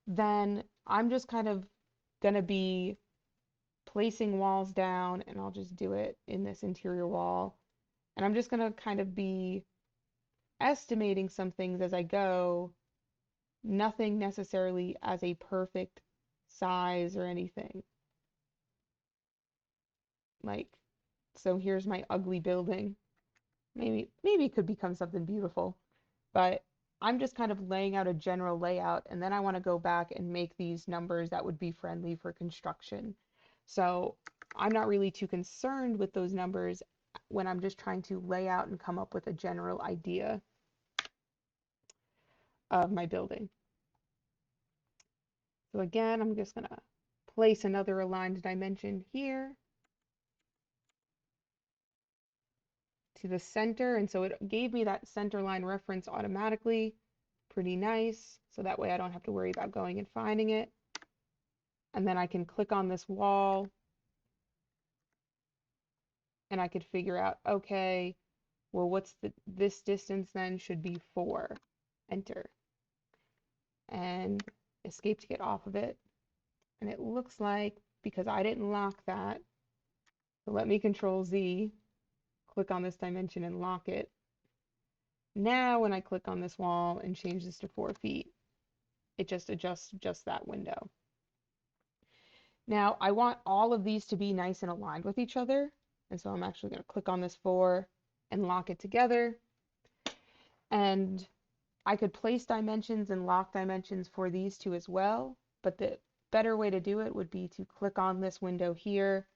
then I'm just kind of going to be placing walls down, and I'll just do it in this interior wall. And I'm just going to kind of be estimating some things as I go, nothing necessarily as a perfect size or anything. Like, so here's my ugly building. Maybe it could become something beautiful, but I'm just kind of laying out a general layout, and then I want to go back and make these numbers that would be friendly for construction. So I'm not really too concerned with those numbers when I'm just trying to lay out and come up with a general idea of my building. So again, I'm just going to place another aligned dimension here to the center, and so it gave me that center line reference automatically. Pretty nice, so that way I don't have to worry about going and finding it. And then I can click on this wall and I could figure out, okay, well, what's this distance then should be 4. Enter. And escape to get off of it. And it looks like, because I didn't lock that, so let me Control Z, click on this dimension and lock it. Now when I click on this wall and change this to 4 feet, it just adjusts just that window. Now I want all of these to be nice and aligned with each other, and so I'm actually going to click on this 4 and lock it together. And I could place dimensions and lock dimensions for these two as well, but the better way to do it would be to click on this window here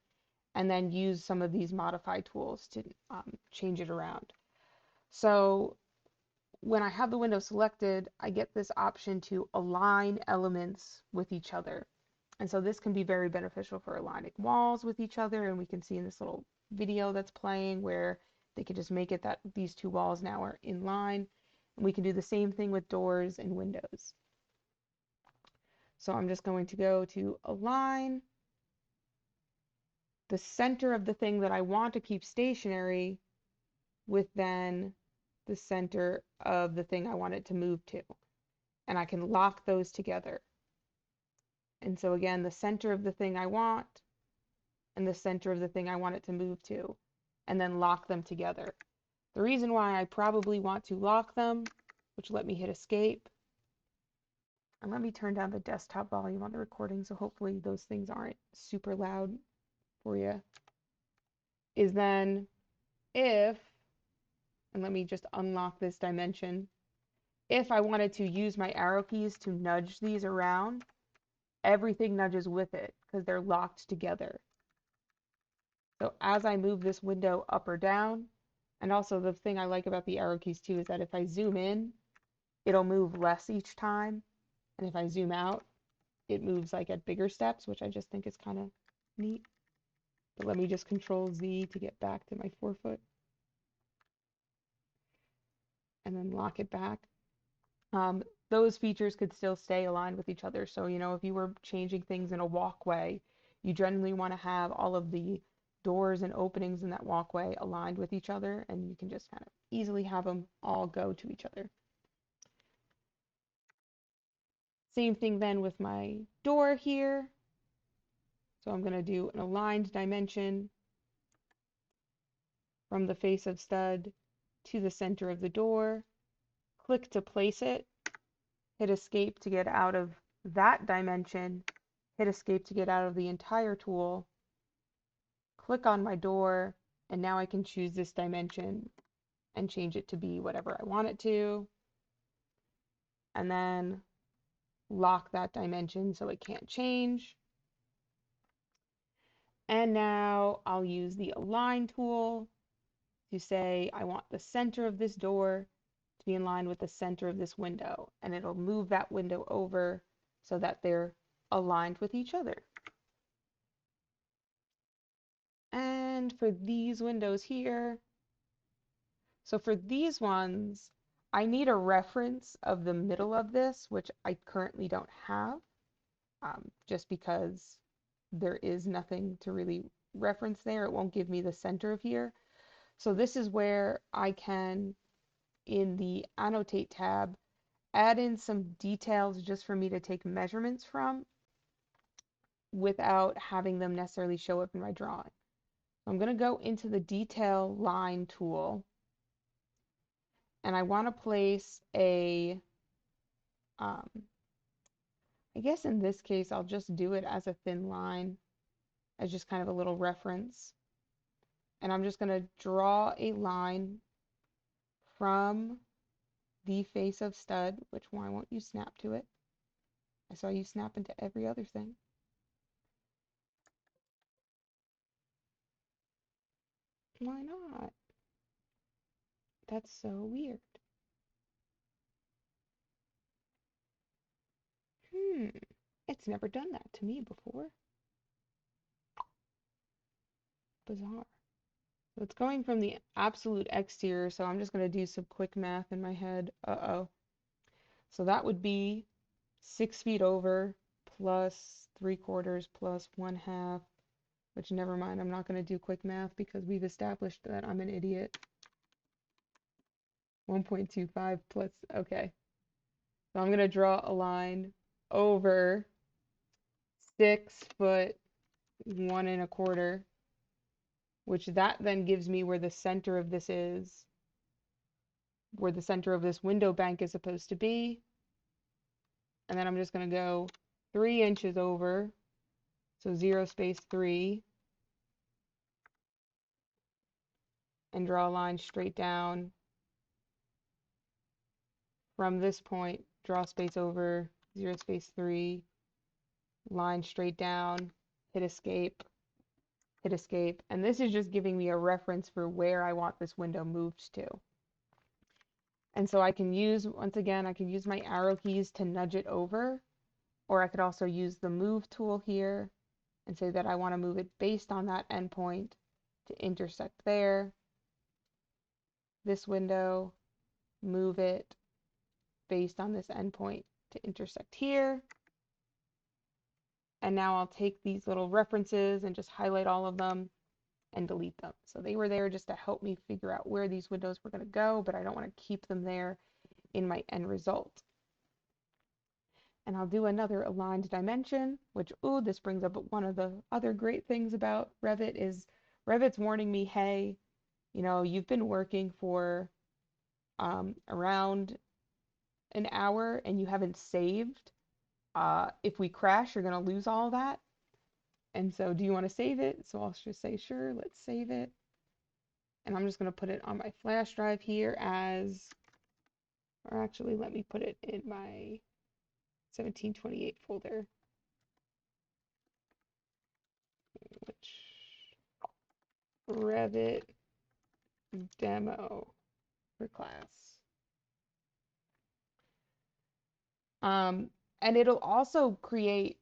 and then use some of these modify tools to change it around. So when I have the window selected, I get this option to align elements with each other. And so this can be very beneficial for aligning walls with each other. And we can see in this little video that's playing where they can just make it that these two walls now are in line. And we can do the same thing with doors and windows. So I'm just going to go to align the center of the thing that I want to keep stationary with then the center of the thing I want it to move to. And I can lock those together. And so again, the center of the thing I want and the center of the thing I want it to move to, and then lock them together. The reason why I probably want to lock them, which let me hit escape, and let me turn down the desktop volume on the recording so hopefully those things aren't super loud for you, is then if, and let me just unlock this dimension, if I wanted to use my arrow keys to nudge these around, everything nudges with it because they're locked together. So as I move this window up or down, and also the thing I like about the arrow keys too is that if I zoom in, it'll move less each time. And if I zoom out, it moves like at bigger steps, which I just think is kind of neat. But let me just Control Z to get back to my 4-foot. And then lock it back. Those features could still stay aligned with each other. So, you know, if you were changing things in a walkway, you generally want to have all of the doors and openings in that walkway aligned with each other, and you can just kind of easily have them all go to each other. Same thing then with my door here. So I'm going to do an aligned dimension from the face of stud to the center of the door. Click to place it. Hit escape to get out of that dimension. Hit escape to get out of the entire tool. Click on my door, and now I can choose this dimension and change it to be whatever I want it to. And then lock that dimension so it can't change. And now I'll use the align tool to say I want the center of this door to be in line with the center of this window, and it'll move that window over so that they're aligned with each other. And for these windows here, so for these ones, I need a reference of the middle of this, which I currently don't have, just because there is nothing to really reference there. It won't give me the center of here. So this is where I can, in the Annotate tab, add in some details just for me to take measurements from without having them necessarily show up in my drawing. I'm going to go into the Detail Line tool, and I want to place a, I guess in this case, I'll just do it as a thin line, as just kind of a little reference. And I'm just going to draw a line from the face of stud, which why won't you snap to it? I saw you snap into every other thing. Why not? That's so weird. It's never done that to me before. Bizarre. So it's going from the absolute exterior, so I'm just going to do some quick math in my head. Uh-oh. So that would be 6 feet over plus 3/4 plus 1/2, which never mind, I'm not going to do quick math because we've established that I'm an idiot. 1.25 plus, okay. So I'm going to draw a line over 6 foot 1 1/4, which that then gives me where the center of this is, where the center of this window bank is supposed to be. And then I'm just going to go 3 inches over, so 0 space 3, and draw a line straight down from this point, draw space over, 0 space 3, line straight down, hit escape, and this is just giving me a reference for where I want this window moved to. And so I can use, once again, I can use my arrow keys to nudge it over, or I could also use the move tool here and say that I want to move it based on that endpoint to intersect there. This window, move it based on this endpoint to intersect here. And now I'll take these little references and just highlight all of them and delete them. So they were there just to help me figure out where these windows were going to go, but I don't want to keep them there in my end result. And I'll do another aligned dimension, which, ooh, this brings up one of the other great things about Revit is Revit's warning me, hey, you know, you've been working for around an hour and you haven't saved. If we crash, you're going to lose all that. And so do you want to save it? So I'll just say, sure, let's save it. And I'm just going to put it on my flash drive here as, or actually let me put it in my 1728 folder, which Revit demo for class. And it'll also create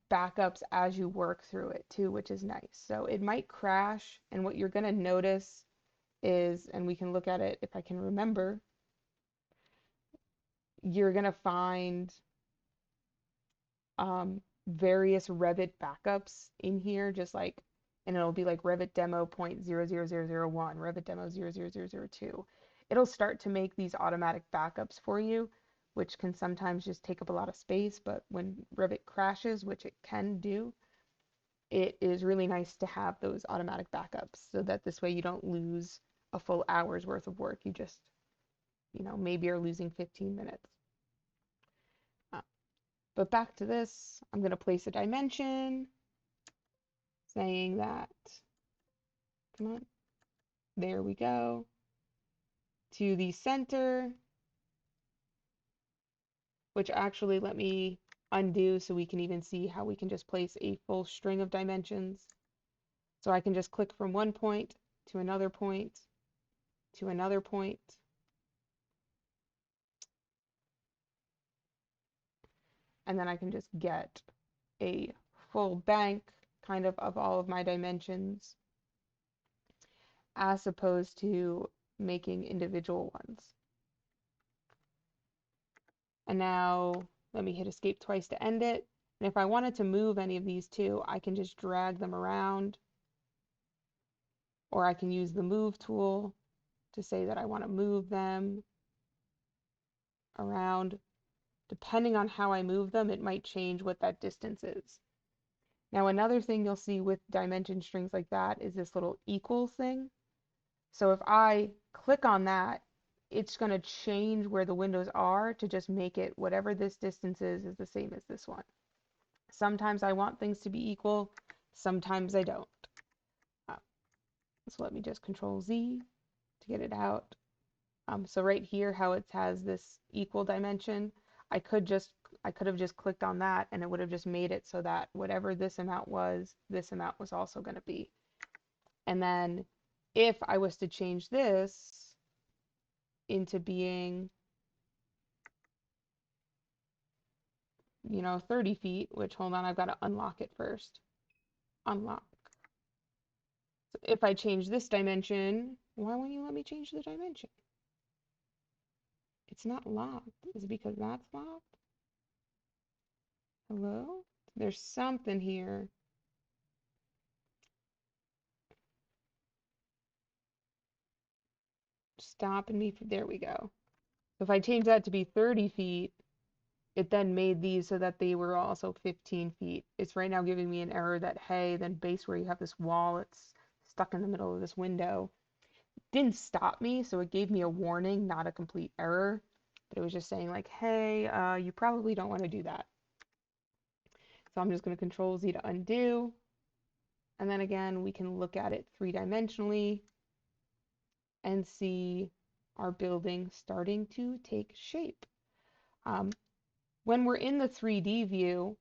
backups as you work through it too, which is nice. So it might crash, and what you're going to notice is, and we can look at it if I can remember, you're going to find various Revit backups in here, just like, and it'll be like Revit demo 0.00001, Revit demo 00002. It'll start to make these automatic backups for you, which can sometimes just take up a lot of space, but when Revit crashes, which it can do, it is really nice to have those automatic backups so that this way you don't lose a full hour's worth of work. You just, you know, maybe you're losing 15 minutes. But back to this, I'm going to place a dimension saying that, come on, there we go, to the center, which actually let me undo so we can even see how we can just place a full string of dimensions. So I can just click from one point to another point to another point. And then I can just get a full bank kind of all of my dimensions as opposed to making individual ones. And now let me hit escape twice to end it. And if I wanted to move any of these two, I can just drag them around, or I can use the move tool to say that I want to move them around. Depending on how I move them, it might change what that distance is. Now, another thing you'll see with dimension strings like that is this little equals thing. So if I click on that, it's going to change where the windows are to just make it whatever this distance is the same as this one. Sometimes I want things to be equal, sometimes I don't. So let me just Control Z to get it out. So right here, how it has this equal dimension, I could have just clicked on that and it would have just made it so that whatever this amount was also going to be. And then if I was to change this into being, you know, 30 feet, which, hold on, I've got to unlock it first. Unlock. So if I change this dimension, why won't you let me change the dimension? It's not locked. Is it because that's locked? Hello? There's something here. Stopping me. There we go. So if I change that to be 30 feet, it then made these so that they were also 15 feet. It's right now giving me an error that, hey, then base where you have this wall, it's stuck in the middle of this window. It didn't stop me, so it gave me a warning, not a complete error. But it was just saying like, hey, you probably don't want to do that. So I'm just going to Control Z to undo. And then again, we can look at it three-dimensionally and see our building starting to take shape. Um, when we're in the 3D view,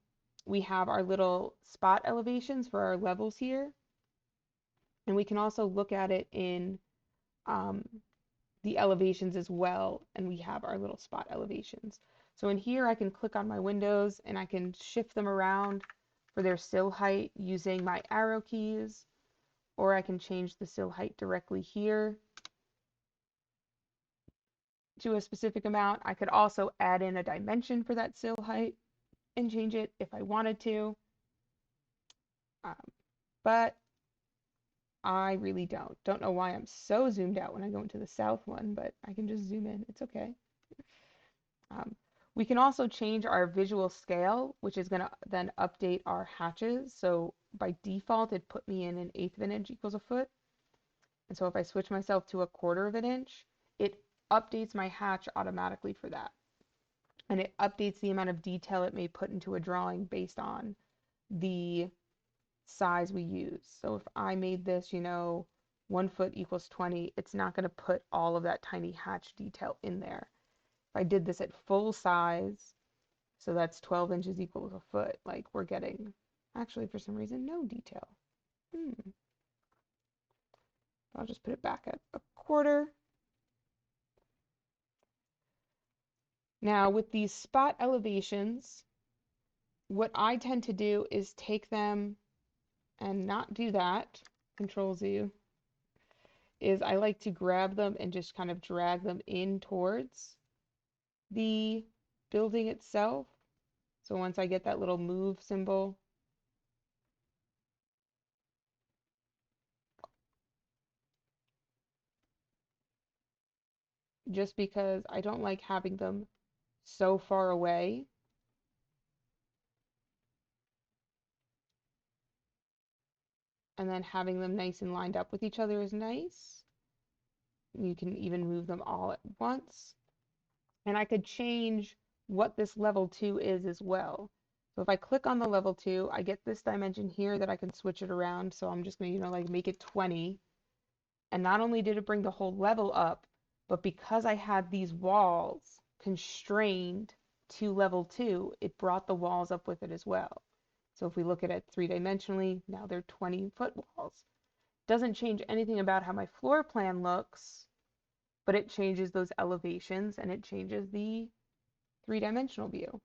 we have our little spot elevations for our levels here. And we can also look at it in um, the elevations as well, and we have our little spot elevations. So in here I can click on my windows and I can shift them around for their sill height using my arrow keys, or I can change the sill height directly here to a specific amount. I could also add in a dimension for that sill height and change it if I wanted to, um, but I really don't. Don't know why I'm so zoomed out when I go into the south one, but I can just zoom in. It's okay. Um, we can also change our visual scale, which is going to then update our hatches. So by default, it put me in 1/8 of an inch equals a foot. And so if I switch myself to 1/4 of an inch, it updates my hatch automatically for that. And it updates the amount of detail it may put into a drawing based on the size we use. So if I made this, 1 foot equals 20, it's not going to put all of that tiny hatch detail in there. If I did this at full size, so that's 12 inches equals a foot, like we're getting, actually for some reason, no detail. I'll just put it back at 1/4. Now with these spot elevations, what I tend to do is take them and not do that, Control Z, is I like to grab them and just kind of drag them in towards the building itself. So once I get that little move symbol, just because I don't like having them so far away. And then having them nice and lined up with each other is nice. You can even move them all at once. And I could change what this level 2 is as well. So if I click on the level 2, I get this dimension here that I can switch it around. So I'm just going to, like make it 20. And not only did it bring the whole level up, but because I had these walls constrained to level 2, it brought the walls up with it as well. So if we look at it 3-dimensionally, now they're 20-foot walls. Doesn't change anything about how my floor plan looks, but it changes those elevations and it changes the 3-dimensional view.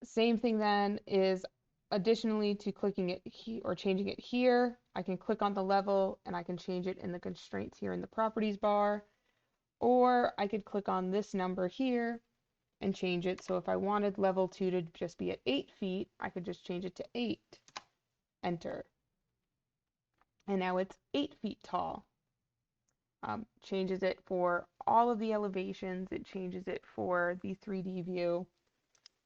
Same thing then is additionally to clicking it or changing it here, I can click on the level and I can change it in the constraints here in the properties bar, or I could click on this number here and change it. So if I wanted level 2 to just be at 8 feet, I could just change it to 8, enter. And now it's 8 feet tall. Changes it for all of the elevations. It changes it for the 3D view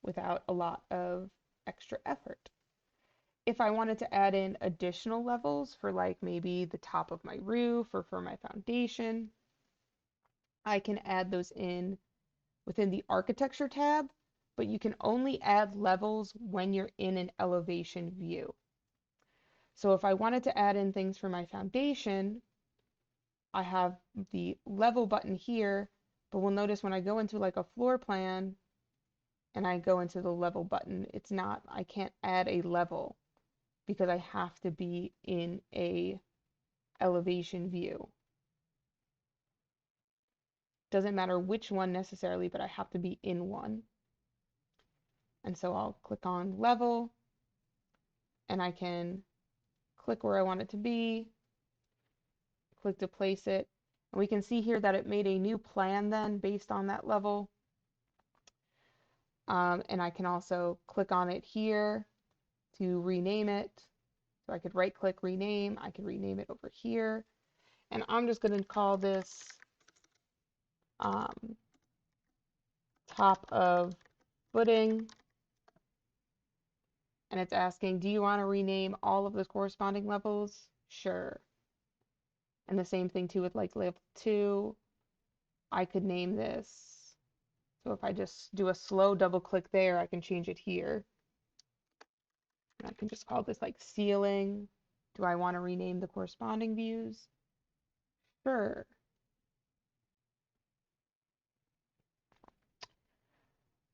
without a lot of extra effort. If I wanted to add in additional levels for like maybe the top of my roof or for my foundation, I can add those in within the architecture tab, but you can only add levels when you're in an elevation view. So if I wanted to add in things for my foundation, I have the level button here, but we'll notice when I go into like a floor plan and I go into the level button, I can't add a level because I have to be in a elevation view. Doesn't matter which one necessarily, but I have to be in one. And so I'll click on level and I can click where I want it to be, click to place it. And we can see here that it made a new plan then based on that level. And I can also click on it here to rename it. So I could right click rename, I could rename it over here. And I'm just going to call this top of footing. And it's asking, do you want to rename all of the corresponding levels? Sure. And the same thing too with like level 2. I could name this. So if I just do a slow double click there, I can change it here. And I can just call this like ceiling. Do I want to rename the corresponding views? Sure.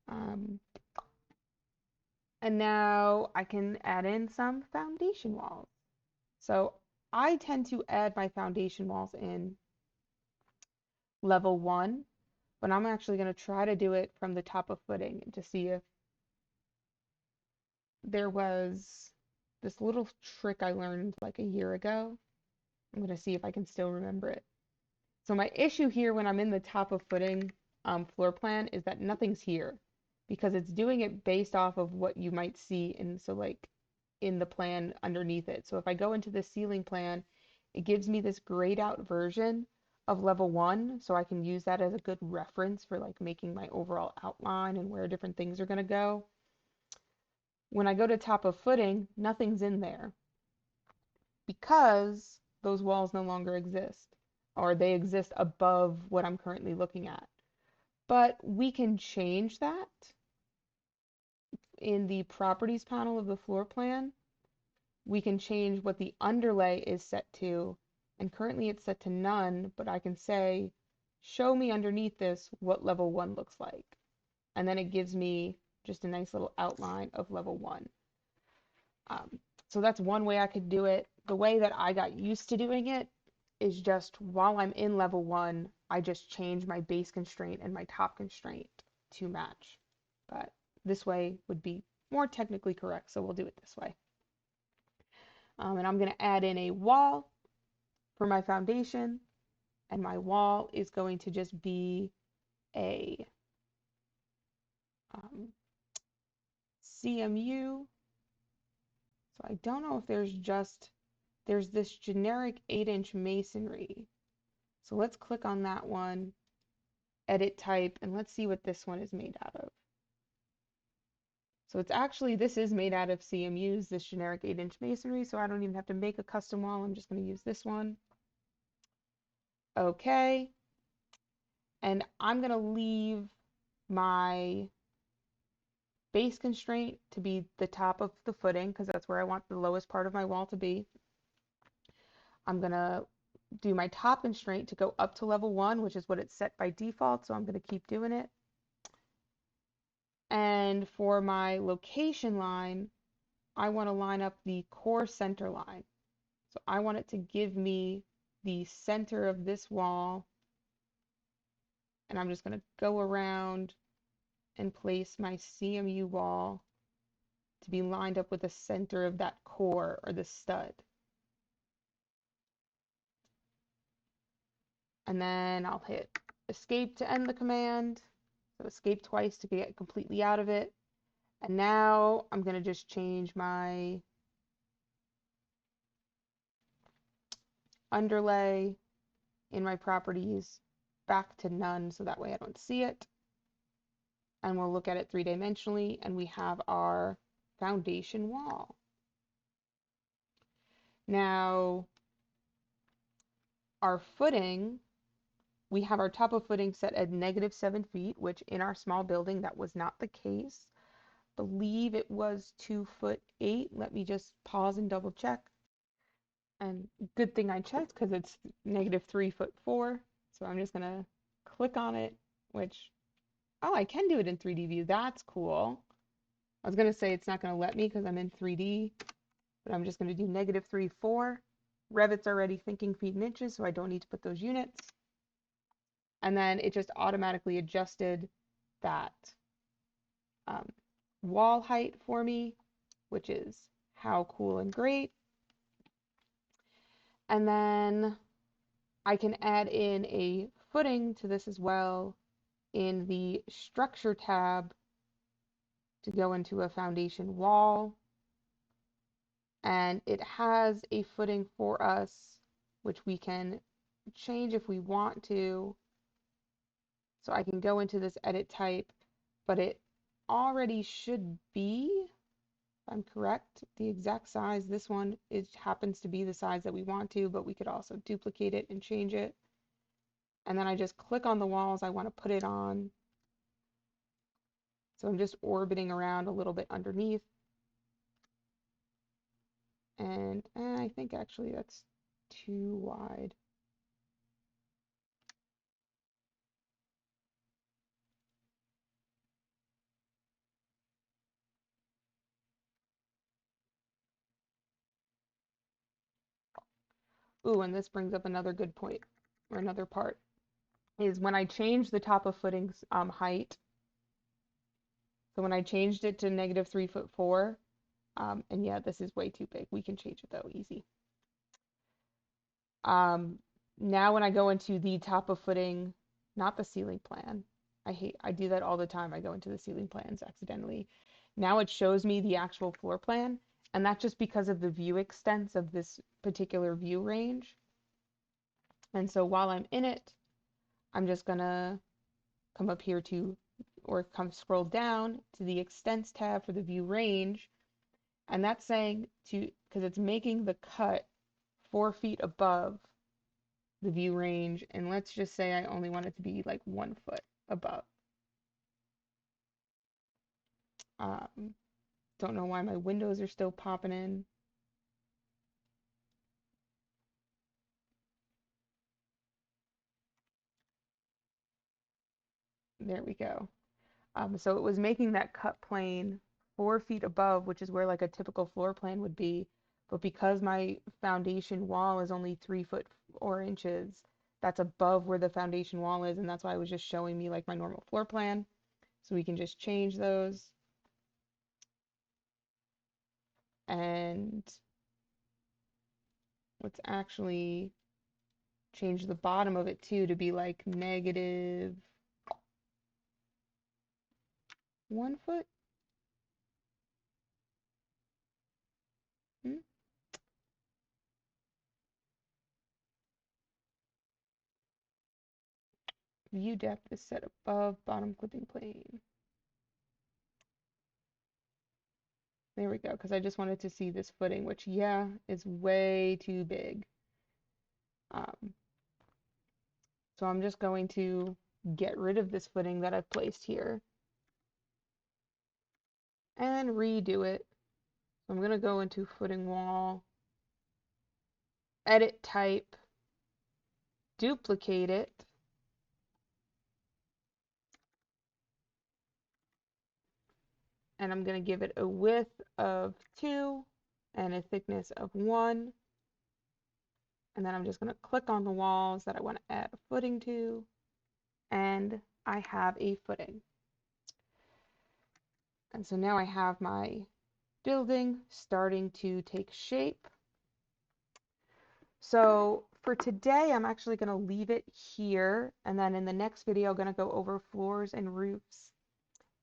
Um, and now I can add in some foundation walls. So I tend to add my foundation walls in level 1, but I'm actually going to try to do it from the top of footing to see if there was this little trick I learned like a year ago. I'm going to see if I can still remember it. So my issue here when I'm in the top of footing floor plan is that nothing's here because it's doing it based off of what you might see in the plan underneath it. So if I go into the ceiling plan, it gives me this grayed out version of level 1, so I can use that as a good reference for like making my overall outline and where different things are going to go. When I go to top of footing, nothing's in there because those walls no longer exist, or they exist above what I'm currently looking at. But we can change that in the properties panel of the floor plan. We can change what the underlay is set to, and currently it's set to none, but I can say, show me underneath this what level 1 looks like. And then it gives me just a nice little outline of level 1. So that's one way I could do it. The way that I got used to doing it is just while I'm in level 1, I just change my base constraint and my top constraint to match. But this way would be more technically correct, so we'll do it this way. And I'm going to add in a wall for my foundation, and my wall is going to just be a CMU. So I don't know if there's this generic 8-inch masonry. So let's click on that one, edit type, and let's see what this one is made out of. So this is made out of CMUs, this generic 8-inch masonry, so I don't even have to make a custom wall. I'm just going to use this one. Okay. And I'm going to leave my base constraint to be the top of the footing because that's where I want the lowest part of my wall to be. I'm going to do my top constraint to go up to level 1, which is what it's set by default, so I'm going to keep doing it. And for my location line, I want to line up the core center line. So I want it to give me the center of this wall, and I'm just going to go around and place my CMU wall to be lined up with the center of that core or the stud. And then I'll hit escape to end the command. So escape twice to get completely out of it. And now I'm going to just change my underlay in my properties back to none so that way I don't see it. And we'll look at it 3-dimensionally, and we have our foundation wall. Now, our footing, we have our top of footing set at -7 feet, which in our small building, that was not the case. I believe it was 2'8". Let me just pause and double check. And good thing I checked because it's -3'4". So I'm just gonna click on it, which, oh, I can do it in 3D view. That's cool. I was gonna say it's not gonna let me because I'm in 3D, but I'm just gonna do -3'4". Revit's already thinking feet and inches, so I don't need to put those units. And then it just automatically adjusted that wall height for me, which is how cool and great. And then I can add in a footing to this as well in the structure tab to go into a foundation wall. And it has a footing for us, which we can change if we want to. So I can go into this edit type, but it already should be, if I'm correct, the exact size. This one, it happens to be the size that we want to, but we could also duplicate it and change it. And then I just click on the walls I want to put it on. So I'm just orbiting around a little bit underneath. And I think actually that's too wide. Ooh, and this brings up another good point, or another part, is when I change the top of footings height. So when I changed it to -3'4", and yeah, this is way too big. We can change it though, easy. Um, Now when I go into the top of footing, not the ceiling plan. I do that all the time. I go into the ceiling plans accidentally. Now it shows me the actual floor plan, and that's just because of the view extents of this particular view range. And so while I'm in it, I'm just gonna come up here to, or come scroll down to the extents tab for the view range. And that's saying to, because it's making the cut 4 feet above the view range. And let's just say I only want it to be like 1 foot above. Don't know why my windows are still popping in. There we go. So it was making that cut plane 4 feet above, which is where like a typical floor plan would be. But because my foundation wall is only 3 foot 4 inches, that's above where the foundation wall is, and that's why it was just showing me like my normal floor plan. So we can just change those. And let's actually change the bottom of it too to be like -1 foot. Hmm? View depth is set above bottom clipping plane. There we go, because I just wanted to see this footing, which, yeah, is way too big. Um, so I'm just going to get rid of this footing that I've placed here and redo it. So I'm going to go into footing wall, edit type, duplicate it, and I'm going to give it a width of 2 and a thickness of 1. And then I'm just going to click on the walls that I want to add a footing to, and I have a footing. And so now I have my building starting to take shape. So for today, I'm actually going to leave it here. And then in the next video, I'm going to go over floors and roofs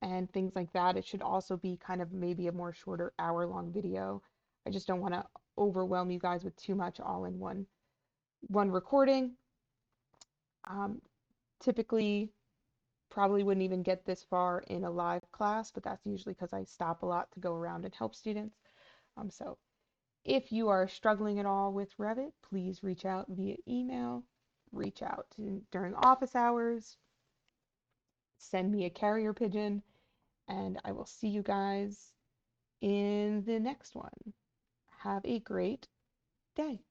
and things like that. It should also be kind of maybe a more shorter hour-long video. I just don't want to overwhelm you guys with too much all in one recording. Typically, probably wouldn't even get this far in a live class, but that's usually because I stop a lot to go around and help students. So if you are struggling at all with Revit, please reach out via email, reach out during office hours, send me a carrier pigeon, and I will see you guys in the next one. Have a great day.